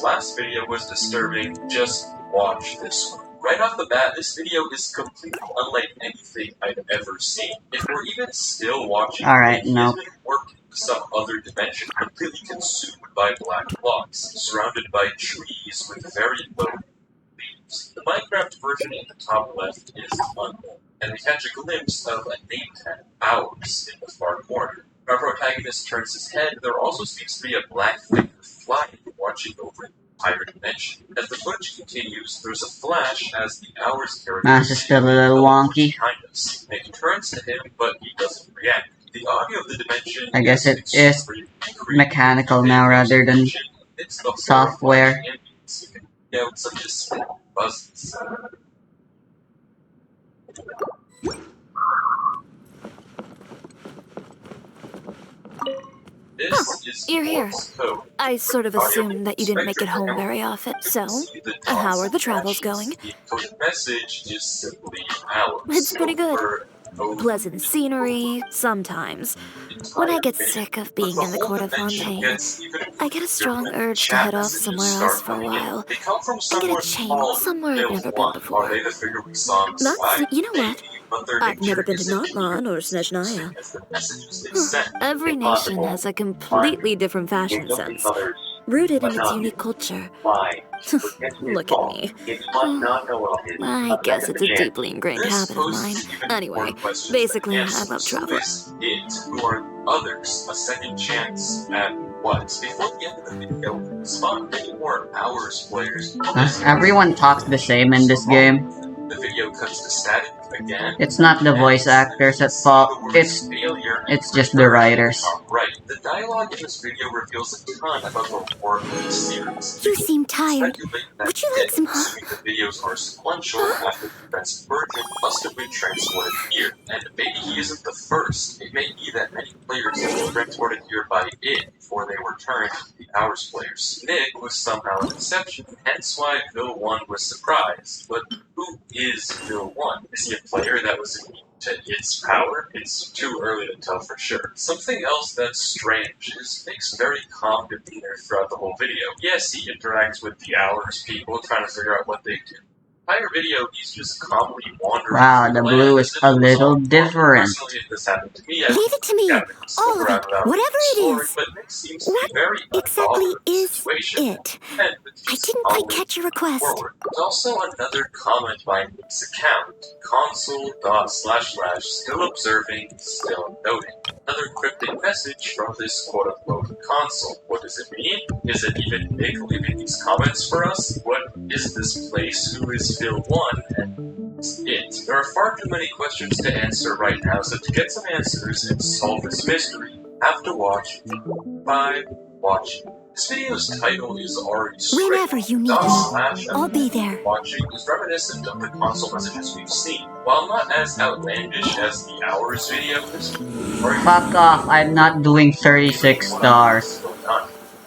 last video was disturbing, just watch this one. Right off the bat, this video is completely unlike anything I've ever seen. If we're even still watching, Alright, he no. has been working some other dimension, completely consumed by black blocks, surrounded by trees with very low leaves. The Minecraft version in the top left is unknown, and we catch a glimpse of a name tag, Hours, in the far corner. Our protagonist turns his head. There also seems to be a black figure flying, watching over the entire dimension. As the footage continues, there's a flash as the Hours character It's still a little wonky. behind us. It turns to him, but he doesn't react. The audio of the dimension I guess it is mechanical now rather than software. You can get some distinct buzzes. You're here. I sort of assumed that you didn't make it home very often, so how are the travels going? The message is simply Hours. It's pretty good. Pleasant scenery, sometimes. When I get sick of being in the Court of Fontaine, I get a strong urge to head off somewhere else for a while and get a change somewhere I've never been before. That's, you know what? I've never been to Notlan or Snezhnaya. Every nation has a completely different fashion sense, rooted in its unique culture. Look at me. I guess it's a deeply ingrained habit of mine. Anyway, basically, I love travel. Who are others a second chance at what? Before the end of the video, spawn many more Hours players. Everyone talks the same in this game. The video cuts to static again. It's not the voice actors at fault, it's just the writers. Right. The dialogue in this video reveals a ton about the work of the series. You seem tired. Would you like some help? The videos are sequential after the events of Virgin must have been transported here. And maybe he isn't the first. It may be that many players have been transported here by it before they were turned to the Hours players. Nick was somehow an exception, hence why Phil 1 was surprised. But who is Phil 1? Is he a player that was immune to its power? It's too early to tell for sure. Something else that's strange is Nick's very calm demeanor throughout the whole video. Yes, he interacts with the Hours people, trying to figure out what they do. Entire video, he's just calmly wandering. Wow, the blue is a little different. Personally, if this happened to me, Leave it to me, all of it, whatever it is. But Nick seems to be What very exactly involved in the is situation. it? And I didn't quite catch your request. forward. There's also another comment by Nick's account. Console.// still observing, still noting. Another cryptic message from this quote-unquote console. What does it mean? Is it even Nick leaving these comments for us? What is this place? Who is Phil 1? And it. There are far too many questions to answer right now, so to get some answers and solve this mystery, have to watch by watching. This video's title is already straight. Whenever you need me, I'll be there. Watching is reminiscent of the console messages we've seen. While not as outlandish as the Hours videos, Fuck off, I'm not doing 36 stars.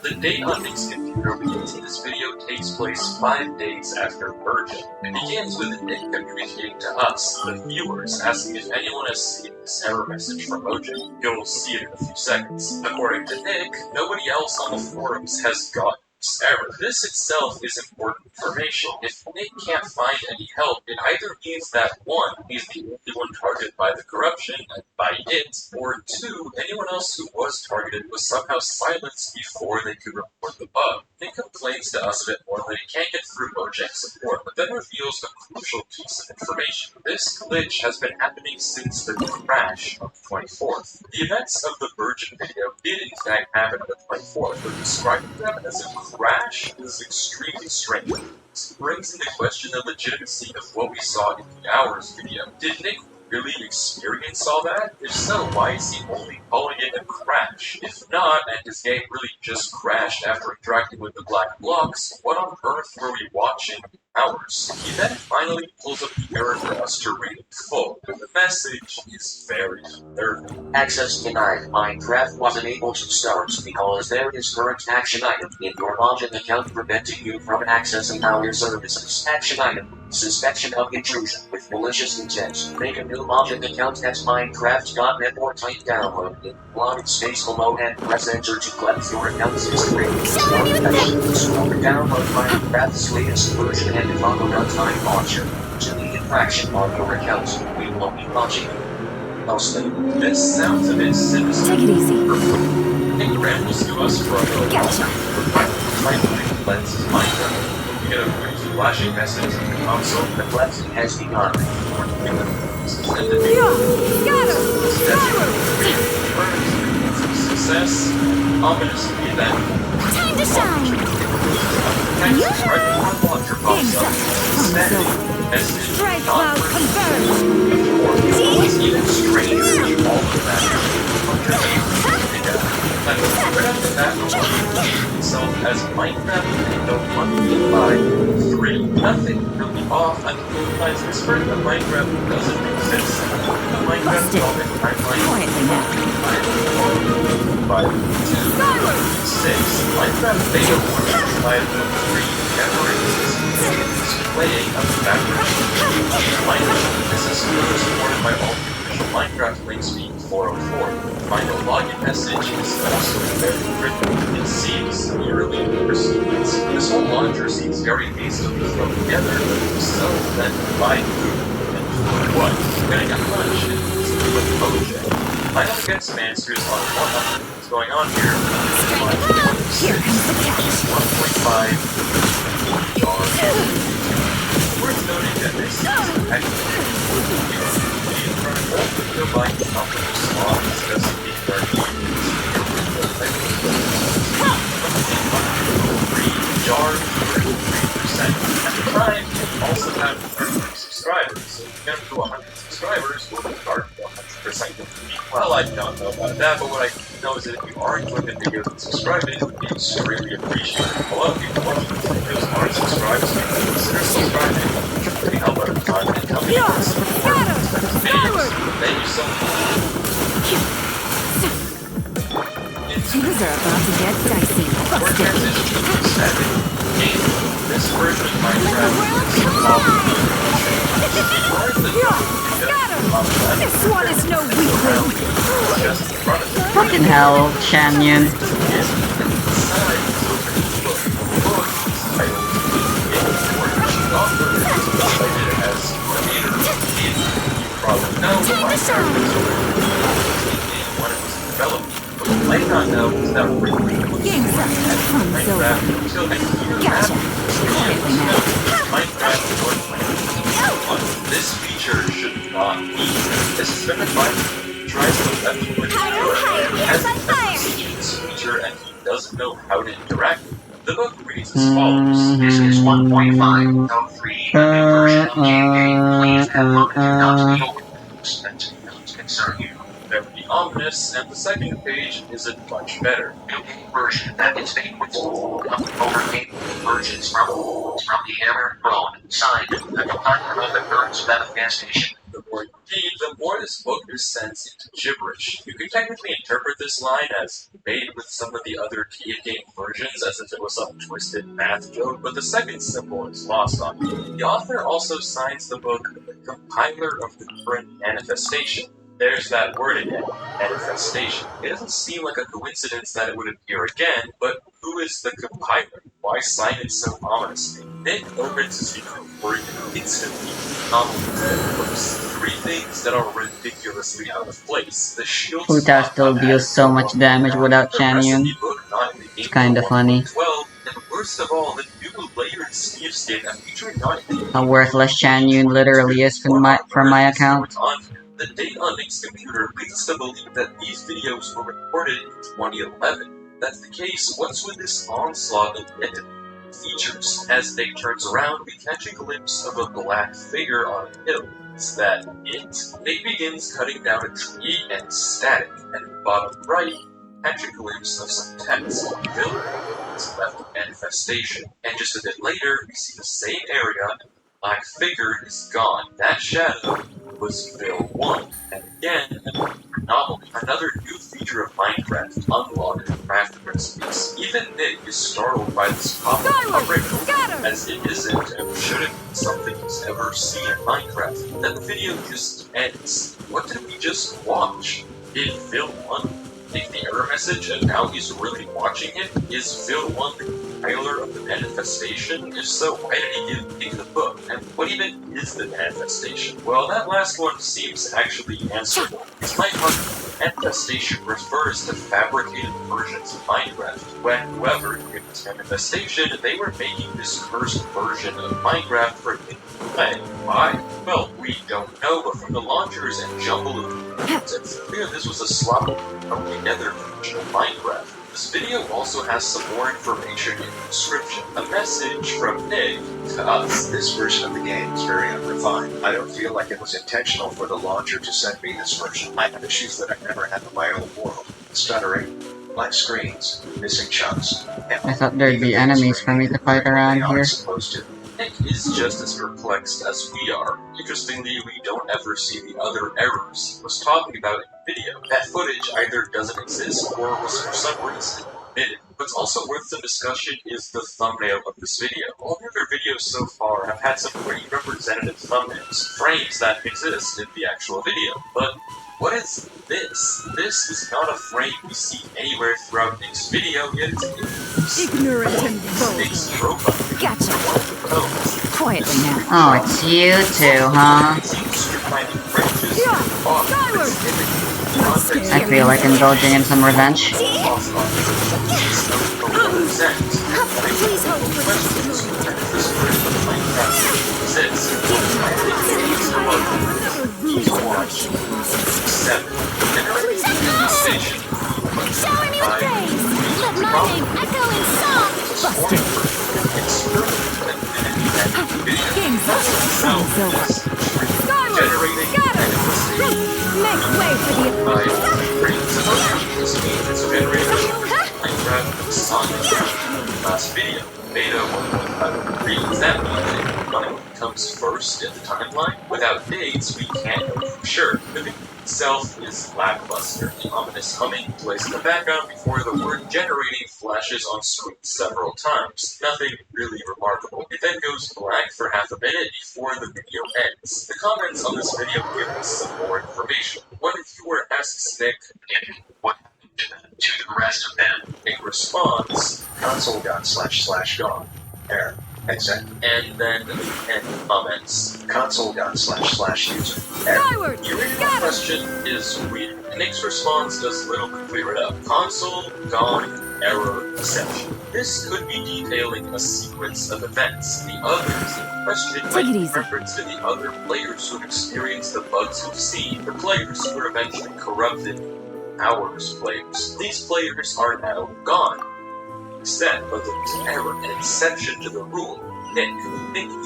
The date on Nick's computer we can see this video takes place 5 days after Virgin. It begins with Nick communicating to us, the viewers, asking if anyone has seen this error message from Mojang. You'll see it in a few seconds. According to Nick, nobody else on the forums has gotten this error. This itself is important information. If Nick can't find any help, it either means that 1, he's the only one targeted by the corruption, and by it, or 2, anyone else who was targeted was somehow silenced before they could report the bug. Nick complains to us a bit more that he can't get through Mojang support, but then reveals a crucial piece of information. This glitch has been happening since the crash of the 24th. The events of the Virgin video did in fact happen on the 24th, but describing them as a crash is extremely strange. This brings into question the legitimacy of what we saw in the Hours video. Did Nick really experience all that? If so, why is he only calling it a crash? If not, and his game really just crashed after interacting with the black blocks, what on earth were we watching in Hours? He then finally pulls up the error for us to read in full. The message is very disturbing. Access denied. Minecraft wasn't able to start because there is current action item in your login account preventing you from accessing our services. Action item. Suspicion of intrusion with malicious intent. Make a new login account at Minecraft.net or type download in block space below and press enter to cleanse your account's history. Download Minecraft's latest version and follow runtime launcher. To the infraction on your account, we will be launching mostly. This sounds a bit sinister. Take it easy. It rambles to us from a Gotcha. Finally cleanses Minecraft. We get a quick flashing message on the console. The cleansing has begun. Success. Ominous event. Time to shine. Text right before the launcher pops up. Static. Message. Strike Not cloud working. confirmed. It's even stranger. All of that. Right after that, itself as Minecraft Window 1.5.3. Nothing really off until you realize this version of Minecraft doesn't exist. The Minecraft development timeline Quietly now. 5.2.6. Minecraft Beta 1.5.3 never existed. It's playing a backwards. Minecraft is supported by all the official Minecraft links being 404. Final login message is also very written. It seems eerily pursuant. This whole launcher seems very hastily thrown together, so then by who and for what? Getting a hunch is with Mojang. I don't get some answers on what's going on here. Here comes the catch. 1.5 worth noting that this is actually by company slots doesn't mean that jar 33%. At the time, it also had 30 subscribers, so if you get up to 100 subscribers, we'll start 100%. Well, I don't know about that, but what I know is that if you are enjoying the videos and subscribing, it would be extremely appreciated. A lot of people watching these videos aren't subscribed, so consider subscribing. We help out the time and help you support videos. Thank you so much. Things are about to get dicey. We're transitioning to static game. This version of Minecraft is This one is no weakling. just in front of it. Fucking hell, Canyon. Might not know is that really Game's up. Fun's over. Gotcha. Quietly now. Minecraft this feature should not be. This is been advised tries to left with has this feature and he doesn't know how to interact with it. The book reads as follows. This is 1.5.3. A new version of Game. Please download it. Not be open. Concern you. Very ominous, and the second page isn't much better. New game version that is made with over game versions from the Hammer Bone. Signed, the compiler of the Burns Meta gas station. The more you read, the more this book descends into gibberish. You can technically interpret this line as made with some of the other Cave Game versions as if it was some twisted math joke, but the second symbol is lost on me. The author also signs the book the compiler of the current manifestation. There's that word again, manifestation. It doesn't seem like a coincidence that it would appear again, but who is the compiler? Why sign it so ominously? Nick opens his report and instantly nominates three things that are ridiculously out of place. The shield Uta still deals so much damage without Canyon. It's kinda funny. 12, and worst of all, the new layered Steve skin featuring not How worthless Canyon literally is from my account. The date on Nick's computer leads us to believe that these videos were recorded in 2011. If that's the case, what's with this onslaught of negative features? As Nick turns around, we catch a glimpse of a black figure on a hill. Is that it? Nick begins cutting down a tree and static, and in the bottom right, catch a glimpse of some text. Villain is left manifestation. And just a bit later, we see the same area, and the black figure is gone. That shadow was Phil 1, and again, another new feature of Minecraft unlocked craft recipes. Even Nick is startled by this pop-up as it isn't and shouldn't be something he's ever seen in Minecraft. Then the video just ends. What did we just watch? Did Phil 1 take the error message and now he's really watching it? Is Phil 1 the compiler of the manifestation? If so, why did he give Nick the book? And what even is the manifestation? Well, that last one seems actually answerable. It's manifestation refers to fabricated versions of Minecraft. When whoever created this manifestation, they were making this cursed version of Minecraft for Nick to play. Why? Well, we don't know, but from the launchers and jumble of it's clear this was a sloppy, put-together version of Minecraft. This video also has some more information in the description. A message from Nick to us. This version of the game is very unrefined. I don't feel like it was intentional for the launcher to send me this version. I have issues that I've never had in my own world. Stuttering, black screens, missing chunks. I thought there'd be enemies for me to fight around here. Supposed to. Nick is just as perplexed as we are. Interestingly, we don't ever see the other errors he was talking about in the video. That footage either doesn't exist or was for some reason omitted. What's also worth some discussion is the thumbnail of this video. All the other videos so far have had some pretty representative thumbnails, frames that exist in the actual video. But what is this? This is not a frame we see anywhere throughout Nick's video, yet it's Ignorant and vulgar. Nick's robot. Gotcha. Oh, Quietly now. Oh, it's you two, huh? I feel like indulging in some revenge. Please hold Shower me with praise! Let my name echo in song! Busted. Game's up. Song's over. Skyward! Got it! Make way for the... Last video, Beta 1.5 that means it comes first in the timeline. Without dates, we can't know for sure. The video itself is lackluster. The ominous humming plays in the background before the word generating flashes on screen several times. Nothing really remarkable. It then goes black for half a minute before the video ends. The comments on this video give us some more information. One viewer asks Nick, what happened to the rest of them? Nick responds, Console gone//gone. Error. Exit. and then comments. Console gone//user. Error. Skyward! The original Got it! question is weird. Nick's response does little to clear it up. Console, gone, error, exception. This could be detailing a sequence of events. The others in question Take might it be easy. reference to the other players who've experienced the bugs we've seen. The players who were eventually corrupted, ours players. These players are now gone. Except, but there's an error, an exception to the rule. Nick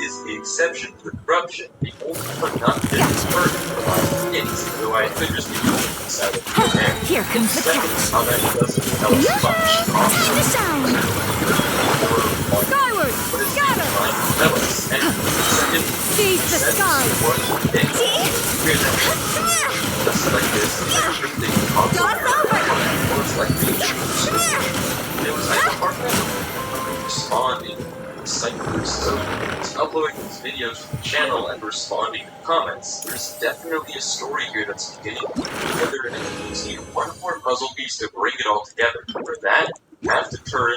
is the exception to the corruption. The only one not getting hurt provides it, though I could just be doing this out of thin air. Here comes the Second, catch. how that doesn't tell us much. Time to shine! Skyward! Got her! Tell us. And second, Seize the sky! what Nick just like this, everything was like the it was like a partner responding to cyclers, so he's uploading these videos to the channel and responding to comments. There's definitely a story here that's beginning to come together, and it needs one more puzzle piece to bring it all together. For that, you have to turn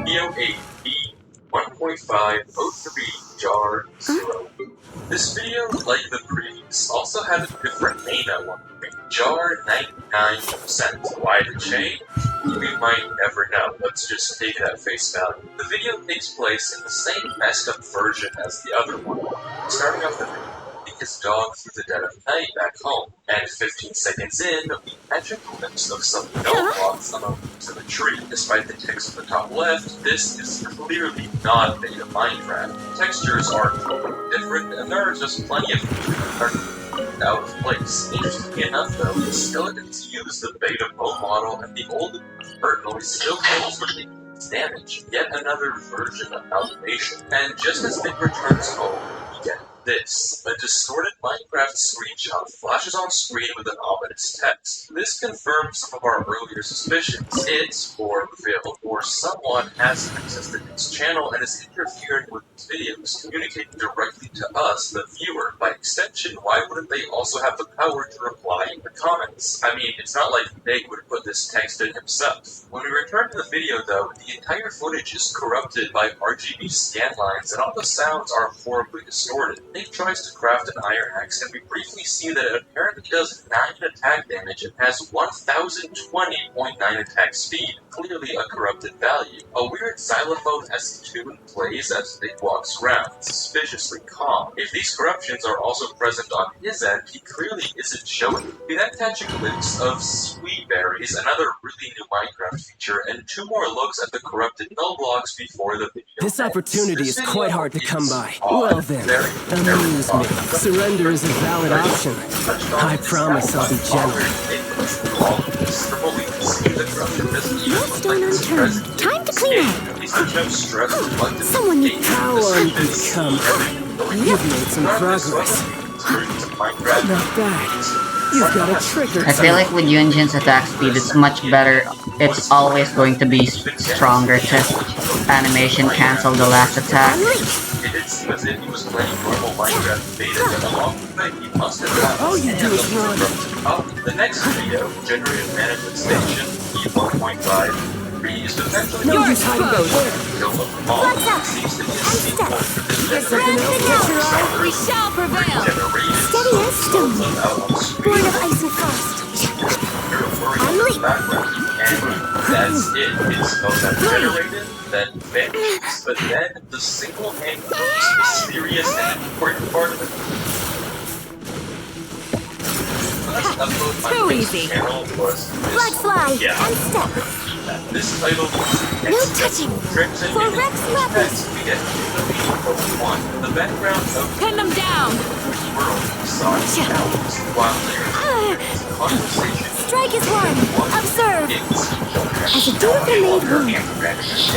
Neo 8B 1.503 jar 0. This video, like the previous, also had a different name at one point. Jar 99%. Why the change? We might never know. Let's just take it at face value. The video takes place in the same messed up version as the other one. Starting off the video, his dog through the dead of night back home, and 15 seconds in, we catch a glimpse of some no blocks on the roots of a tree. Despite the text at the top left, this is clearly not beta Minecraft. Textures are totally different, and there are just plenty of features that are out of place. Interestingly enough, though, the skeletons use the beta bow model, and the old bird noise still goes with the damage. Yet another version of automation. And just as Nick returns home, we get this. A distorted Minecraft screenshot flashes on screen with an ominous text. This confirms some of our earlier suspicions. It, or Phil, or someone has access to his channel and is interfering with his videos, communicating directly to us, the viewer. By extension, why wouldn't they also have the power to reply in the comments? I mean, it's not like Nick would put this text in himself. When we return to the video though, the entire footage is corrupted by RGB scan lines and all the sounds are horribly distorted. Nick tries to craft an iron axe and we briefly see that it apparently does 9 attack damage and has 1020.9 attack speed, clearly a corrupted value. A weird xylophone-esque tune plays as Nick walks around, suspiciously calm. If these corruptions are also present on his end, he clearly isn't showing it. We then catch a glimpse of Sweet Berries, another really new Minecraft feature, and 2 more looks at the corrupted null blocks before the video This ends. opportunity This is quite video hard to come is by. odd, Well then, amuse me. Surrender is a valid option. I promise I'll be gentle. Millstone unturned. Time to clean up. Someone needs How are you become? You've made some progress. Not bad. You've got a trigger. I feel like with Yunjin's attack speed, it's much better. It's always going to be stronger to animation cancel the last attack. It seemed as if he was playing normal Minecraft beta, and along the way he must have gotten All you do is run. The next video, Generative Management Station, E1.5, is potentially No use hiding out there. Flex up. seems to be a And sequel step. to this Let's generated wrap it up. We shall prevail. Steady as stone. Born of ice and frost. I'm Lee. And that's it. It's generated, then vanishes, but then the single and most mysterious and important part of it. Last upload my Too Twitch easy. channel was Flag this. fly. Yeah. And step. This title was No touching. Tricks and For Gimmicks Rex Lapis. to get the meaning one. The background of Pin them down. the world saw its while there's conversation. Strike is one. Observe. It's As a beautifully made wound.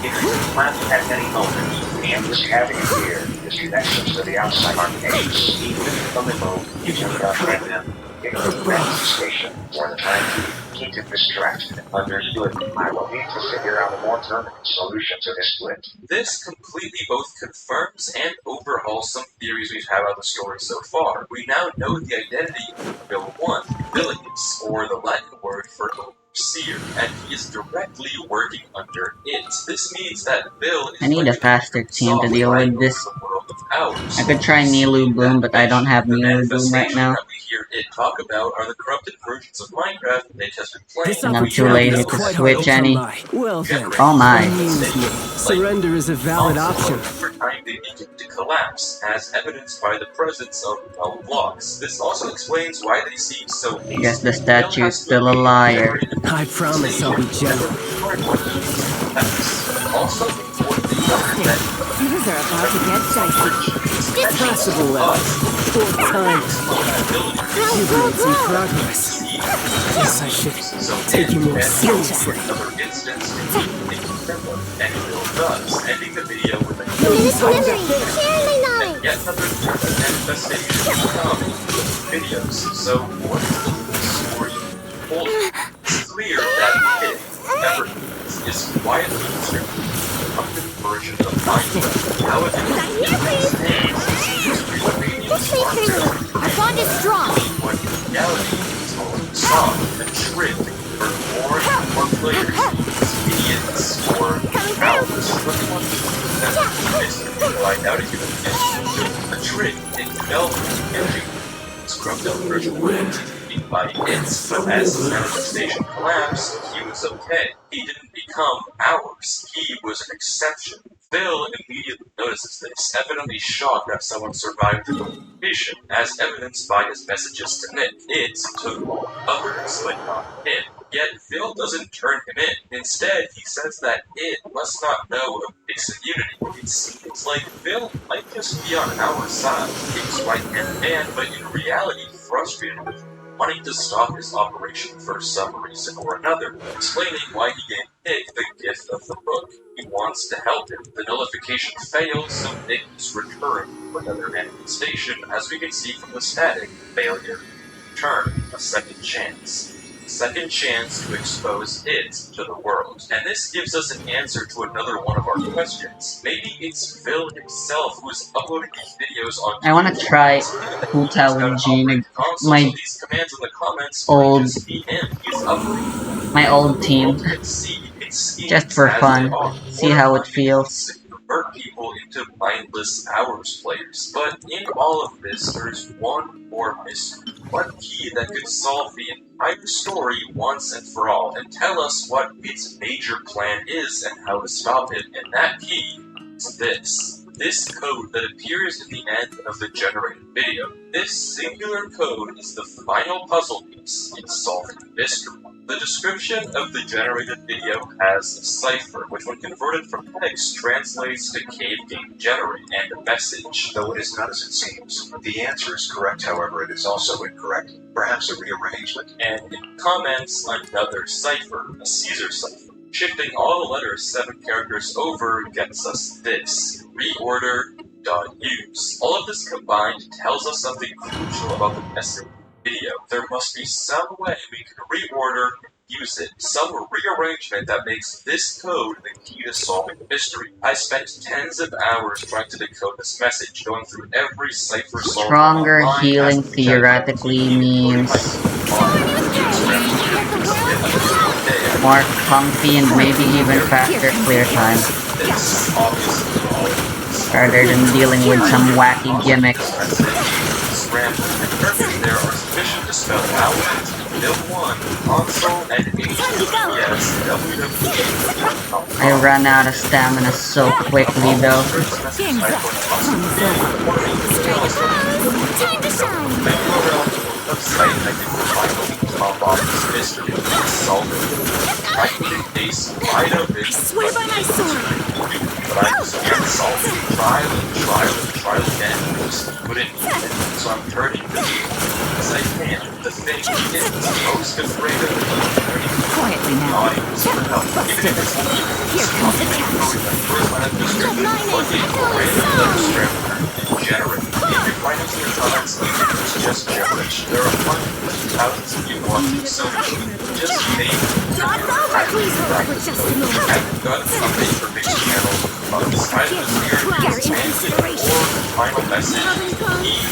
It is planned at any moment, and just having it here is connections to the outside arcade. Even from the mode, you can right them. Get to the rest station for the time being. Keep it distracted. Understood. I will need to figure out a more permanent solution to this split. This completely both confirms and overhauls some theories we've had about the story so far. We now know the identity of Bill 1, Villius, or the Latin word for overseer, and he is directly working under it. This means that Bill is I need a faster team to deal with this. The world of ours. I could try Nilu Bloom, but I don't have Nilu Bloom right now. That we hear it talk about are the corrupted versions of Minecraft Nick has been playing. This And I'm too opportunity lazy is to quite hard switch to come any. by. Well then, Oh my. amuse me. Surrender is a valid option. For time they begin to collapse, as evidenced by the presence of null blocks. This also explains why they seem so I guess the statue's still a liar. I promise I'll be gentle. Also, important to note that Things are about to get dicey. Possible left. 4 times. You've made some progress. Yes, I should take you more seriously. another instance and Bill does, ending the video with a Finish memory. Share my knowledge. yet another manifestation of videos. So, what is the story holding? It's clear that it, never is quietly distributed from the version of Minecraft. However, Just say freely. Our bond is strong. what in reality is all a song, a trick for more and more players, idiots, or cowards. That's find out if you can a trick in development. Scrubbed out version went by its, but as the manifestation collapsed, he was okay. He didn't become ours. He was an exception. Phil immediately notices this, evidently shocked that someone survived the invasion, as evidenced by his messages to Nick. It took others, but not him. Yet Phil doesn't turn him in. Instead, he says that it must not know of Nick's immunity. It seems like Phil might just be on our side. Nick's right-hand man, but in reality frustrated with wanting to stop his operation for some reason or another, explaining why he gave Nick the gift of the book. He wants to help him. The nullification fails, so Nick is returned to another manifestation, as we can see from the static. Failure. Turn. A second chance. Second chance to expose it to the world. And this gives us an answer to another one of our questions. Maybe it's Phil himself who is uploading these videos on I want to try Hu Tao with Gene, my these commands in the comments old- might just be him. He's uploading my old team, just for fun. See how it feels. Convert people into mindless hours players. But in all of this, there's one more mystery. One key that could solve the entire story once and for all, and tell us what its major plan is and how to stop it. And that key is this. This code that appears at the end of the generated video. This singular code is the final puzzle piece in solving the mystery. The description of the generated video has a cipher, which when converted from text translates to Cave Game Generate and a message. Though it is not as it seems. The answer is correct, however, it is also incorrect. Perhaps a rearrangement? And it comments another cipher, a Caesar cipher. Shifting all the letters 7 characters over gets us this. Reorder.use. All of this combined tells us something crucial about the message video. There must be some way we can reorder, use it, some rearrangement that makes this code the key to solving the mystery. I spent tens of hours trying to decode this message, going through every cipher solver Stronger online, healing asking theoretically ChatGPT, means There. more comfy and maybe even faster clear time, This obviously all rather than dealing with some wacky gimmicks. scrambled, and currently there are sufficient to spell out, build 1, console, and HTTPS, WWE. I ran out of stamina so quickly though. Game's up. Time to shine! Website I can finally top off this mystery and solve it. I put in Ace wide open. I swear by my sword. But I just can't solve it. Try again. Just put it in. So I'm turning to the as I can. The thing is most afraid of Quietly now. audience for help. Even if it's only Here comes the catch. first line of description, plug in random letter scrambler and generate. If you find it in your comments, it's just gibberish. There are hundreds of thousands of you watching, so just name God's over! Please hold for just a moment. I've got a information channel on the side of the series or final message.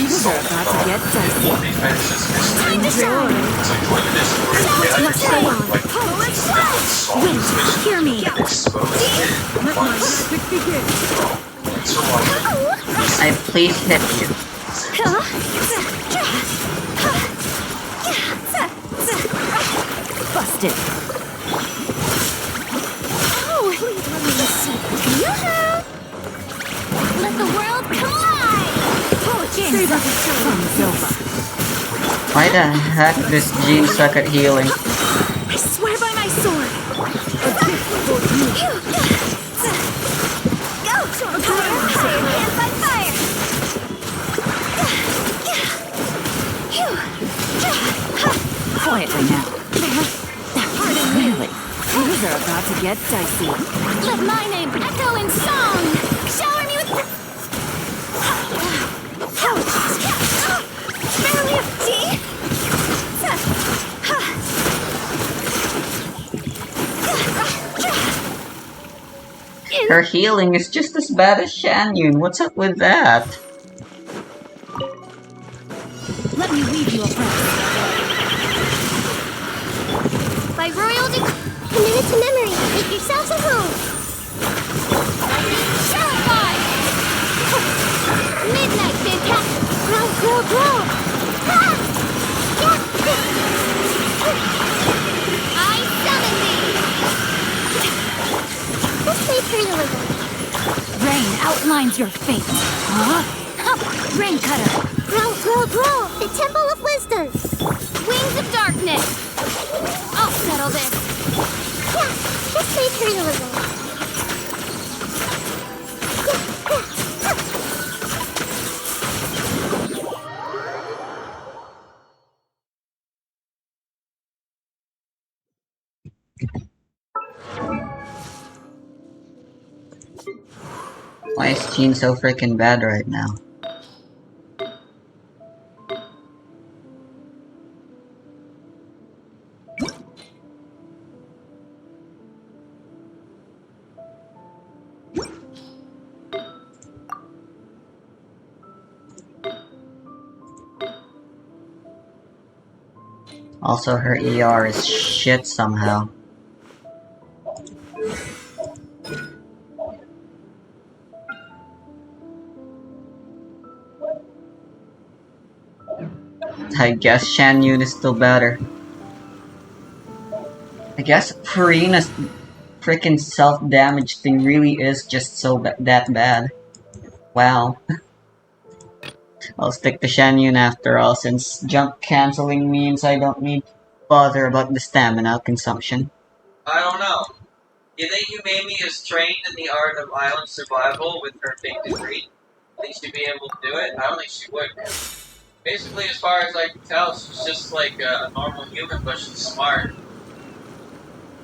These are about to get dicey. What they finish this mystery. Time to shine! So join the Discord and get Let's your go soul on. like solve this mystery. Hear me. Expose it Let my once. magic begin. Thanks for watching. I please hit you. Busted. Oh, please let me see. Yoo-hoo! Let the world collide! Oh, game's up. Fun's over. Why the heck does Gene suck at healing? I swear by my sword. A gift for you. Go! Fire hands by fire! Quietly now. Really? These are about to get dicey. Let my name echo in song! Shower me with... Barely of tea! Her healing is just as bad as Shanyun. What's up with that? Let me lead you a prayer. By royal committed to memory, make yourselves at home. Terrified! Midnight, fantastic! Grow, grow, grow! Ah! I summon thee! This materialism. Rain outlines your fate. Huh? Rain cutter. Grow, grow, grow! The Temple of Wisdom! Wings of Darkness! I'll settle this. Yeah, this materialism. Why is Jean so freaking bad right now? Also, her ER is shit somehow. I guess Shan Yun is still better. I guess Purina's freaking self-damage thing really is just so that bad. Wow. I'll stick to Shan Yun after all, since jump canceling means I don't need to bother about the stamina consumption. I don't know. You think Umami is trained in the art of island survival with her fake degree? Think she'd be able to do it? I don't think she would. Basically, as far as I can tell, she's just like a normal human, but she's smart.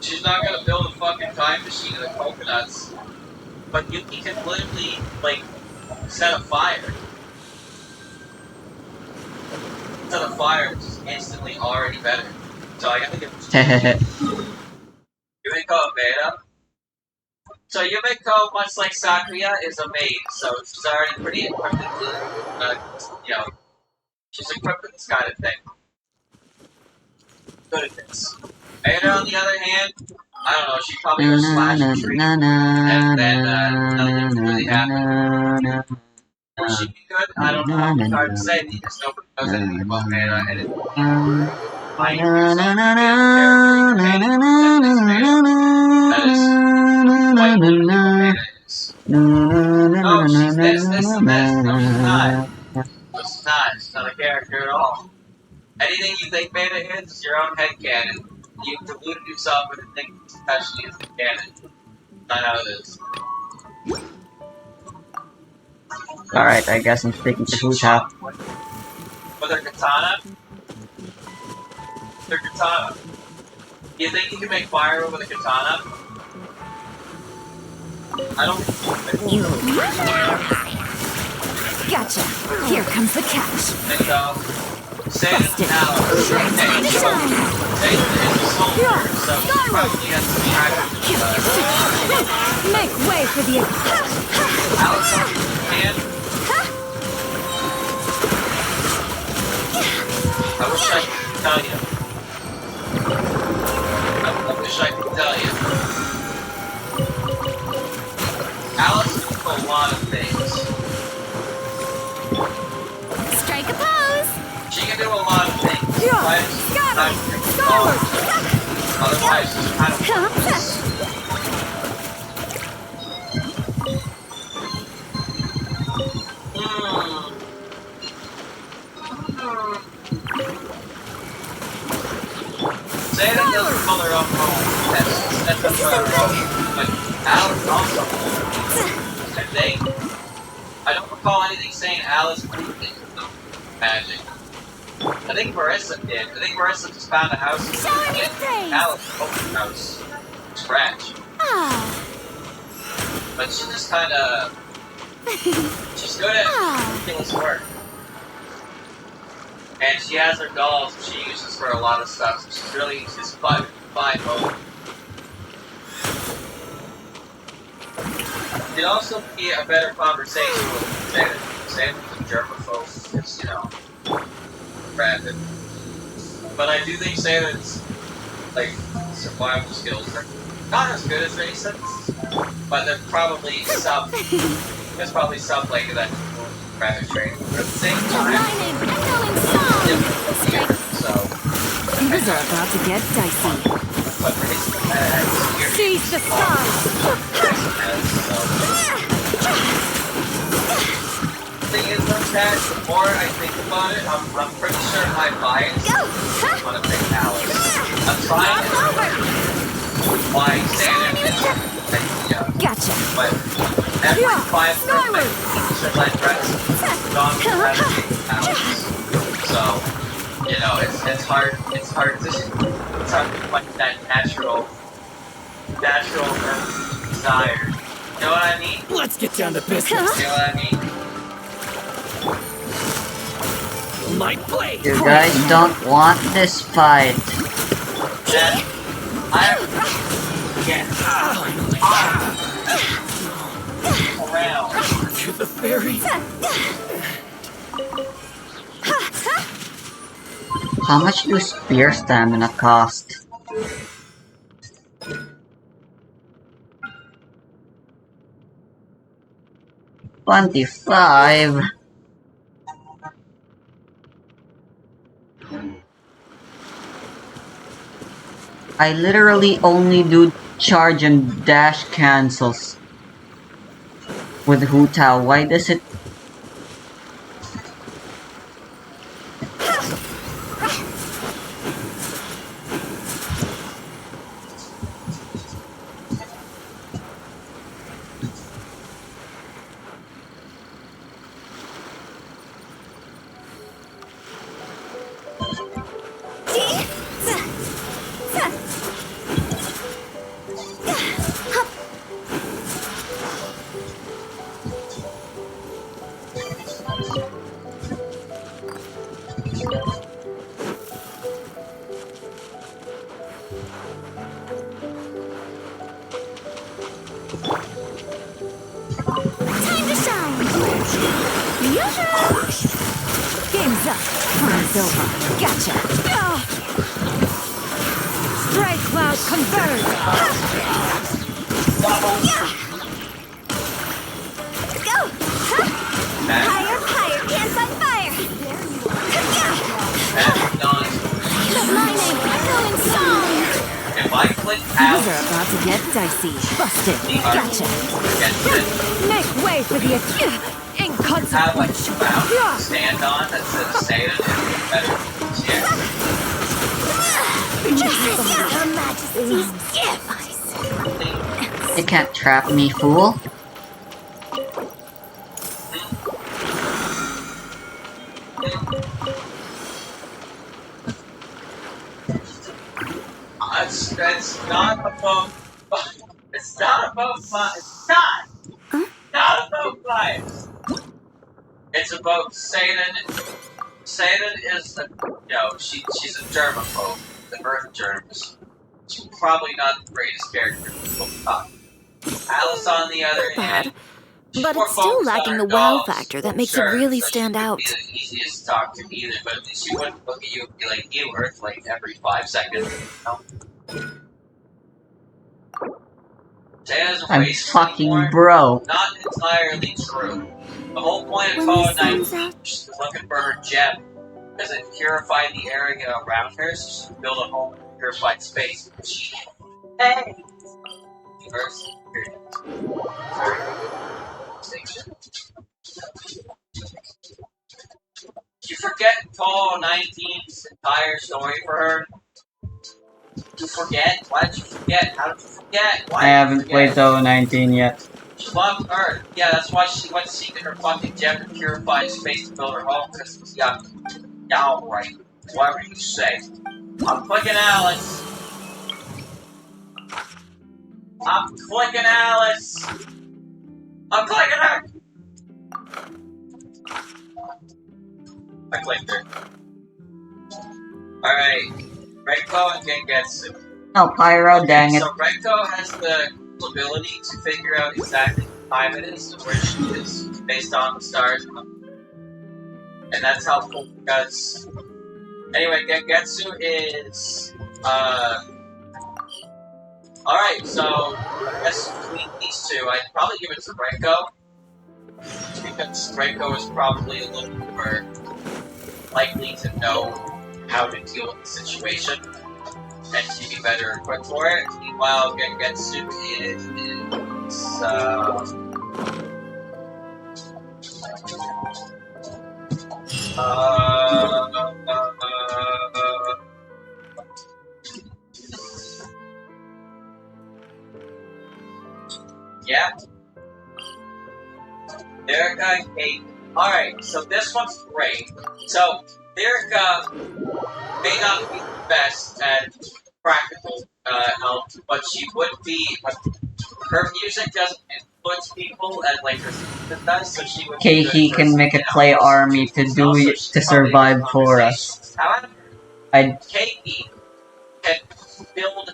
She's not gonna build a fucking time machine out of coconuts. But Yuki can literally, like, set a fire. Set a fire, which is instantly already better. So I gotta give it Yumiko Beta. So Yumiko, much like Sakuya, is a maid, so she's already pretty equipped with, you know, she's equipped with this kind of thing. Good at this. Beta, on the other hand, I don't know, she probably would slash a tree, and then nothing would really happen. Would she be good? I don't know. It's hard to say because nobody knows anything about Beta, and it might be something that is quite literally what Beta is. Oh, she's this and this. No, she's not. She's not. She's not a character at all. Anything you think Beta is your own headcanon. You've deluded yourself into thinking especially is the canon. Not how it is. Alright, I guess I'm sticking to Huta. With her katana? Her katana. Do you think you can make fire with a katana? I don't think You. Gotcha. Here comes the catch. think so. Satan now. Satan is a soldier, so he probably has to be active. Make way for the Alex on the hand. I wish I could tell you. I wish I could tell you. Alice can do a lot of things. strike a pose. She can do a lot of things. Yeah. But she's Got not it. very Skyward. strong. Otherwise, she's kind of worthless. Say that doesn't call her own home. That's her own. But Alice also I think. I don't recall anything saying Alice moved into the magic. I think Marissa did. I think Marissa just found a house and Show moved her in. praise. Alice opened the house from scratch. Ah. But she's just kinda she's good at ridiculous work. And she has her dolls that she uses for a lot of stuff, so she's fine mode. It'd also be a better conversation with Sam and germaphobe, because, you know, granted. But I do think Sam's, like, survival skills are not as good as Mason's, but they're probably some, there's probably some, like, that rather training. But at the same time, Lightning, echoing song. different here, so, Things are about to get dicey. but Mason has Seize the stars. thing is with that, the more I think about it, I'm pretty sure my bias is want to pick Alice. I'm trying to why Santa is Gotcha. but every 5 minutes, should I dress John has Alice. So, you know, it's hard to find that natural desire You know what I mean? Let's get down to business. You know what I mean? My blade. You guys don't want this fight. Then around. To the fairy. How much do spear stamina cost? $25. I literally only do charge and dash cancels with Hu Tao. Why does it? Time to shine! Game's up. Time's over. Gotcha. Stray Cloud converge. Go! Higher, higher, pants on fire! Done. My name, Rolling Song! If I click out, These are about to get dicey. Busted. Gotcha. Make way for the have like inconsequential. mount stand on that says Satan is better. Her Majesty's gift! You can't trap me, fool. It's not about. It's not about fun. It's not about life. It's about Satan. Satan is the she's a germaphobe. The Earth germs. She's probably not the greatest character in the whole time. Alice, on the other hand, she's But more it's still focused on lacking her the wow dogs, factor that makes sure, it really so stand she out. wouldn't be the easiest to talk to either, but at least she wouldn't look at you and be like, "You Earth," like every 5 seconds. Santa's I'm racist fucking anymore? bro. Not entirely true. The whole point of When Code the sun's 19 was looking for her gem, because it purified the area around her, so she could build a home in purified space. Hey! The Earth's extinction. Did you forget Call 19's entire story for her? Did you forget? Why did you forget? How did you forget? Why I haven't played Toho Toho 19 yet. She loved Earth. Yeah, that's why she went seeking her fucking gem to purify space to build her home, because it was yuck. Yeah, alright. Whatever you say. I'm clicking Alice. I'm clicking Alice. I'm clicking her. I clicked her. Alright. Renko and Gengetsu. Oh, Pyro, dang it. So Renko has the ability to figure out exactly what time it is and where she is based on the stars. And that's helpful because anyway, Gengetsu is alright, so I guess between these two I'd probably give it to Renko. Because Renko is probably a little more likely to know how to deal with the situation. And she'd be better equipped for it. Meanwhile, Gengetsu is yeah. Lyrica and Kate. Alright, so this one's great. So, Lyrica may not be the best at practical help, but she would be. Her music doesn't influence people and like her sister does, so she would. Okay, he can make a clay army to do it to survive for us. However, I Katie can build.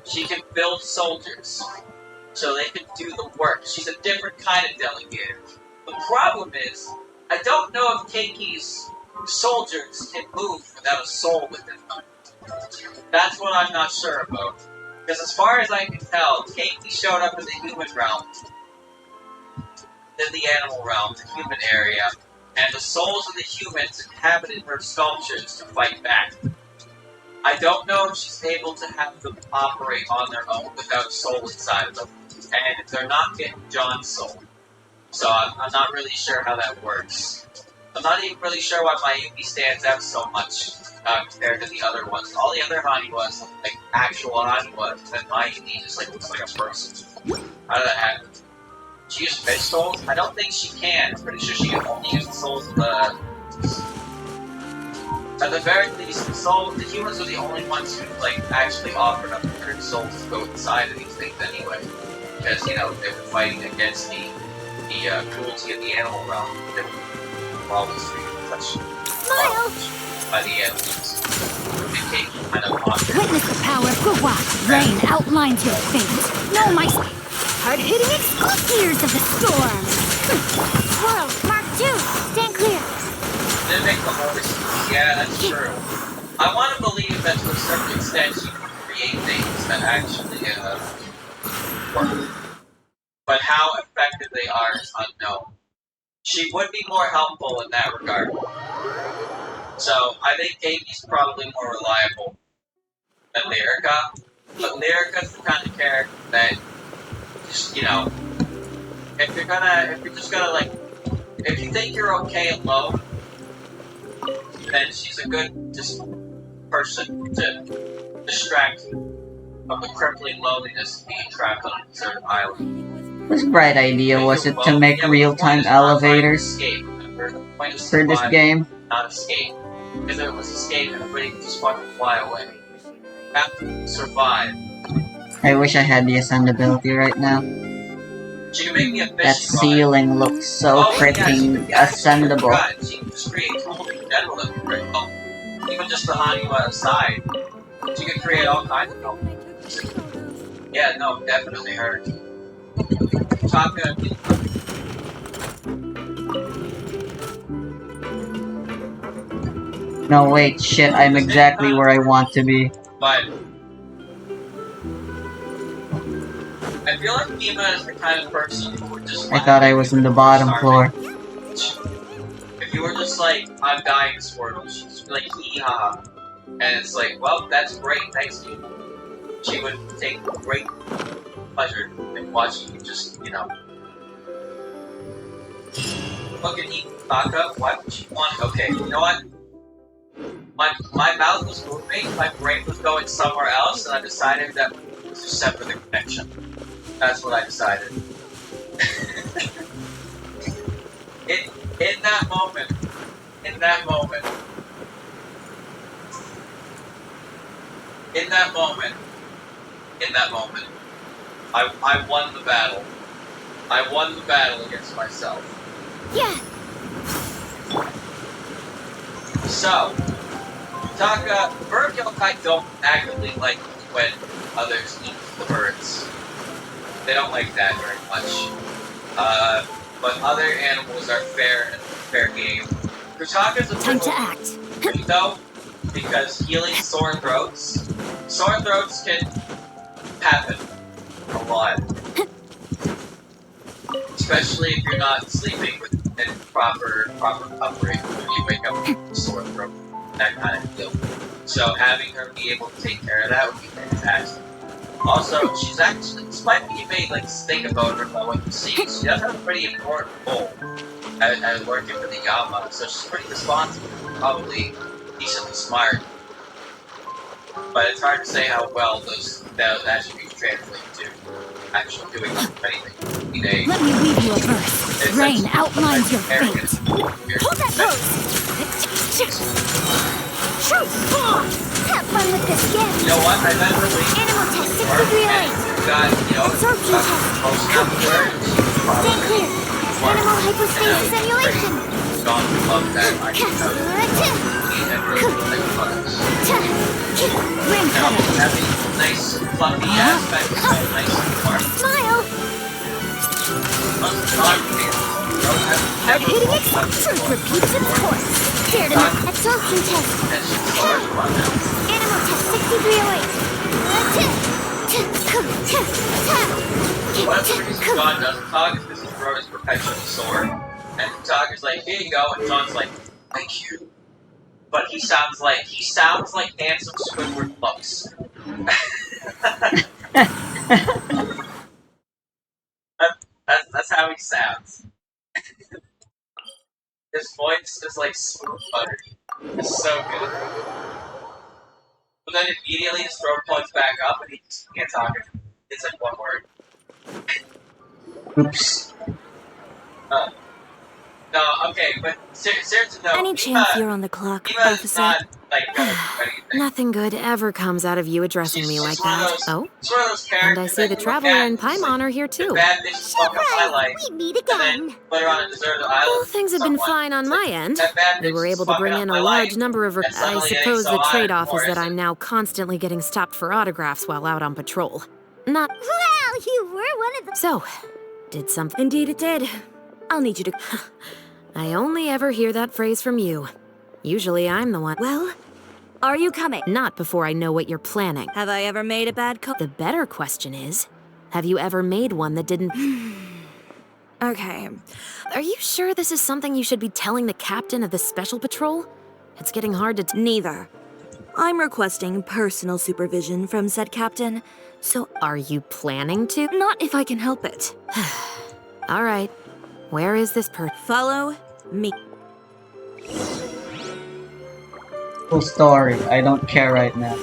She can build soldiers, so they can do the work. She's a different kind of delegator. The problem is, I don't know if Keiki's soldiers can move without a soul within them. That's what I'm not sure about. Because as far as I can tell, Keiki showed up in the human realm, in the animal realm, the human area, and the souls of the humans inhabited her sculptures to fight back. I don't know if she's able to have them operate on their own without a soul inside of them, and they're not getting John's soul. So I'm not really sure how that works. I'm not even really sure why Mayumi stands out so much compared to the other ones. All the other Haniwas look like actual Haniwas, and Mayumi just like looks like a person. How did that happen? She use fish souls? I don't think she can. I'm pretty sure she can only use the souls of the... At the very least, the humans are the only ones who, like, actually offered up their souls to go inside of these things anyway. Because, you know, they were fighting against the cruelty of the animal realm. They were always being touched by the animals. They take kind of monsters. Witness the power of Guwa. Rain outlines your fate. No, my hard-hitting exclusives of the storm. Swirl, Mark 2, stand clear. They make the hardest. Yeah, that's true. I want to believe that to a certain extent she can create things that actually work. But how effective they are is unknown. She would be more helpful in that regard. So, I think Keiki's probably more reliable than Lyrica. But Lyrica's the kind of character that, just, you know, if you think you're okay alone, then she's a good person to distract you from the crippling loneliness of being trapped on a deserted island. whose bright idea was it to make real-time elevators for this game? Not escape. If it was escape, everybody could just fucking fly away. You have to survive. I wish I had the ascendability right now. She can make me a fishing That ceiling looks so freaking ascendable. She can just create tools in general that would be great. Oh, even just the Haniwa aside, she can create all kinds of help. Yeah, no, definitely her. Taka. No, wait, shit, I'm exactly where I want to be. But I feel like Mima is the kind of person who would just I thought I was in the bottom floor. If you were just like, I'm dying to Squirtle, she'd just be like, hee ha. And it's like, well, that's great, thanks to you. She would take great pleasure in watching you just, you know. Fucking eat Taka, why would you want? Okay, you know what? My mouth was moving, my brain was going somewhere else, and I decided that we was just sever the connection. That's what I decided. in that moment, I won the battle. I won the battle against myself. Yeah. So, Taka, bird yokai don't actively like when others eat the birds. They don't like that very much. But other animals are fair game. Kurtaka's a Time to act. pretty though, because healing sore throats can happen a lot. Especially if you're not sleeping in proper coverage when you wake up with a sore throat, that kind of deal. So having her be able to take care of that would be fantastic. Also, she's actually, despite being made like think about her by what you see, she does have a pretty important role at working for the Yama, so she's pretty responsible, probably decently smart. But it's hard to say how well those attributes translate to actually doing anything. Let me read you a verse. Rain outlines your fate. Hold that pose! Shoot! Have fun with this gift! You know what? I meant to leave. Animal test 63A! got, Absorption test. most of the word. Stay clear. Animal hypostasis emulation. Gone love that I can have Ring cutter. having nice fluffy aspect, so nice and warm. Smile. Hard-hitting truth repeats its course. Dare to not. Absorption test. Animal test 6308. One of the reasons John doesn't talk is because he wrote his perpetual sword. And Talker's like, here you go, and John's like, thank you. But he sounds like handsome Squidward looks. That's how he sounds. His voice is like smooth butter. It's so good. But then immediately his throat plugs back up and he just can't talk. It's like one word. Oops. No, okay, but seriously, no. Any chance you're on the clock, Eva's officer? not like anything. Nothing good ever comes out of you addressing me like that. Oh, It's one of those characters. and I see the that you Traveler look at, and it's like, Paimon are here the too. bad bitches fuck up my life, We meet and then again. put her on a deserted island. Well, things have been someone. fine on my end. That bad They were bitch able is to bring fucking in up a my large life, number of... and I suddenly it ain't suppose so the hot trade-off is anymore, that is it? I'm now constantly getting stopped for autographs while out on patrol. Not... Well, you were one of the... So, did something... Indeed it did. I'll need you to... I only ever hear that phrase from you. Usually I'm the one... Well, are you coming? Not before I know what you're planning. Have I ever made a bad call? The better question is, have you ever made one that didn't... Okay. Are you sure this is something you should be telling the captain of the Special Patrol? It's getting hard to... Neither. I'm requesting personal supervision from said captain, so Are you planning to? not if I can help it. All right. Where is this Follow me. Cool story. I don't care right now.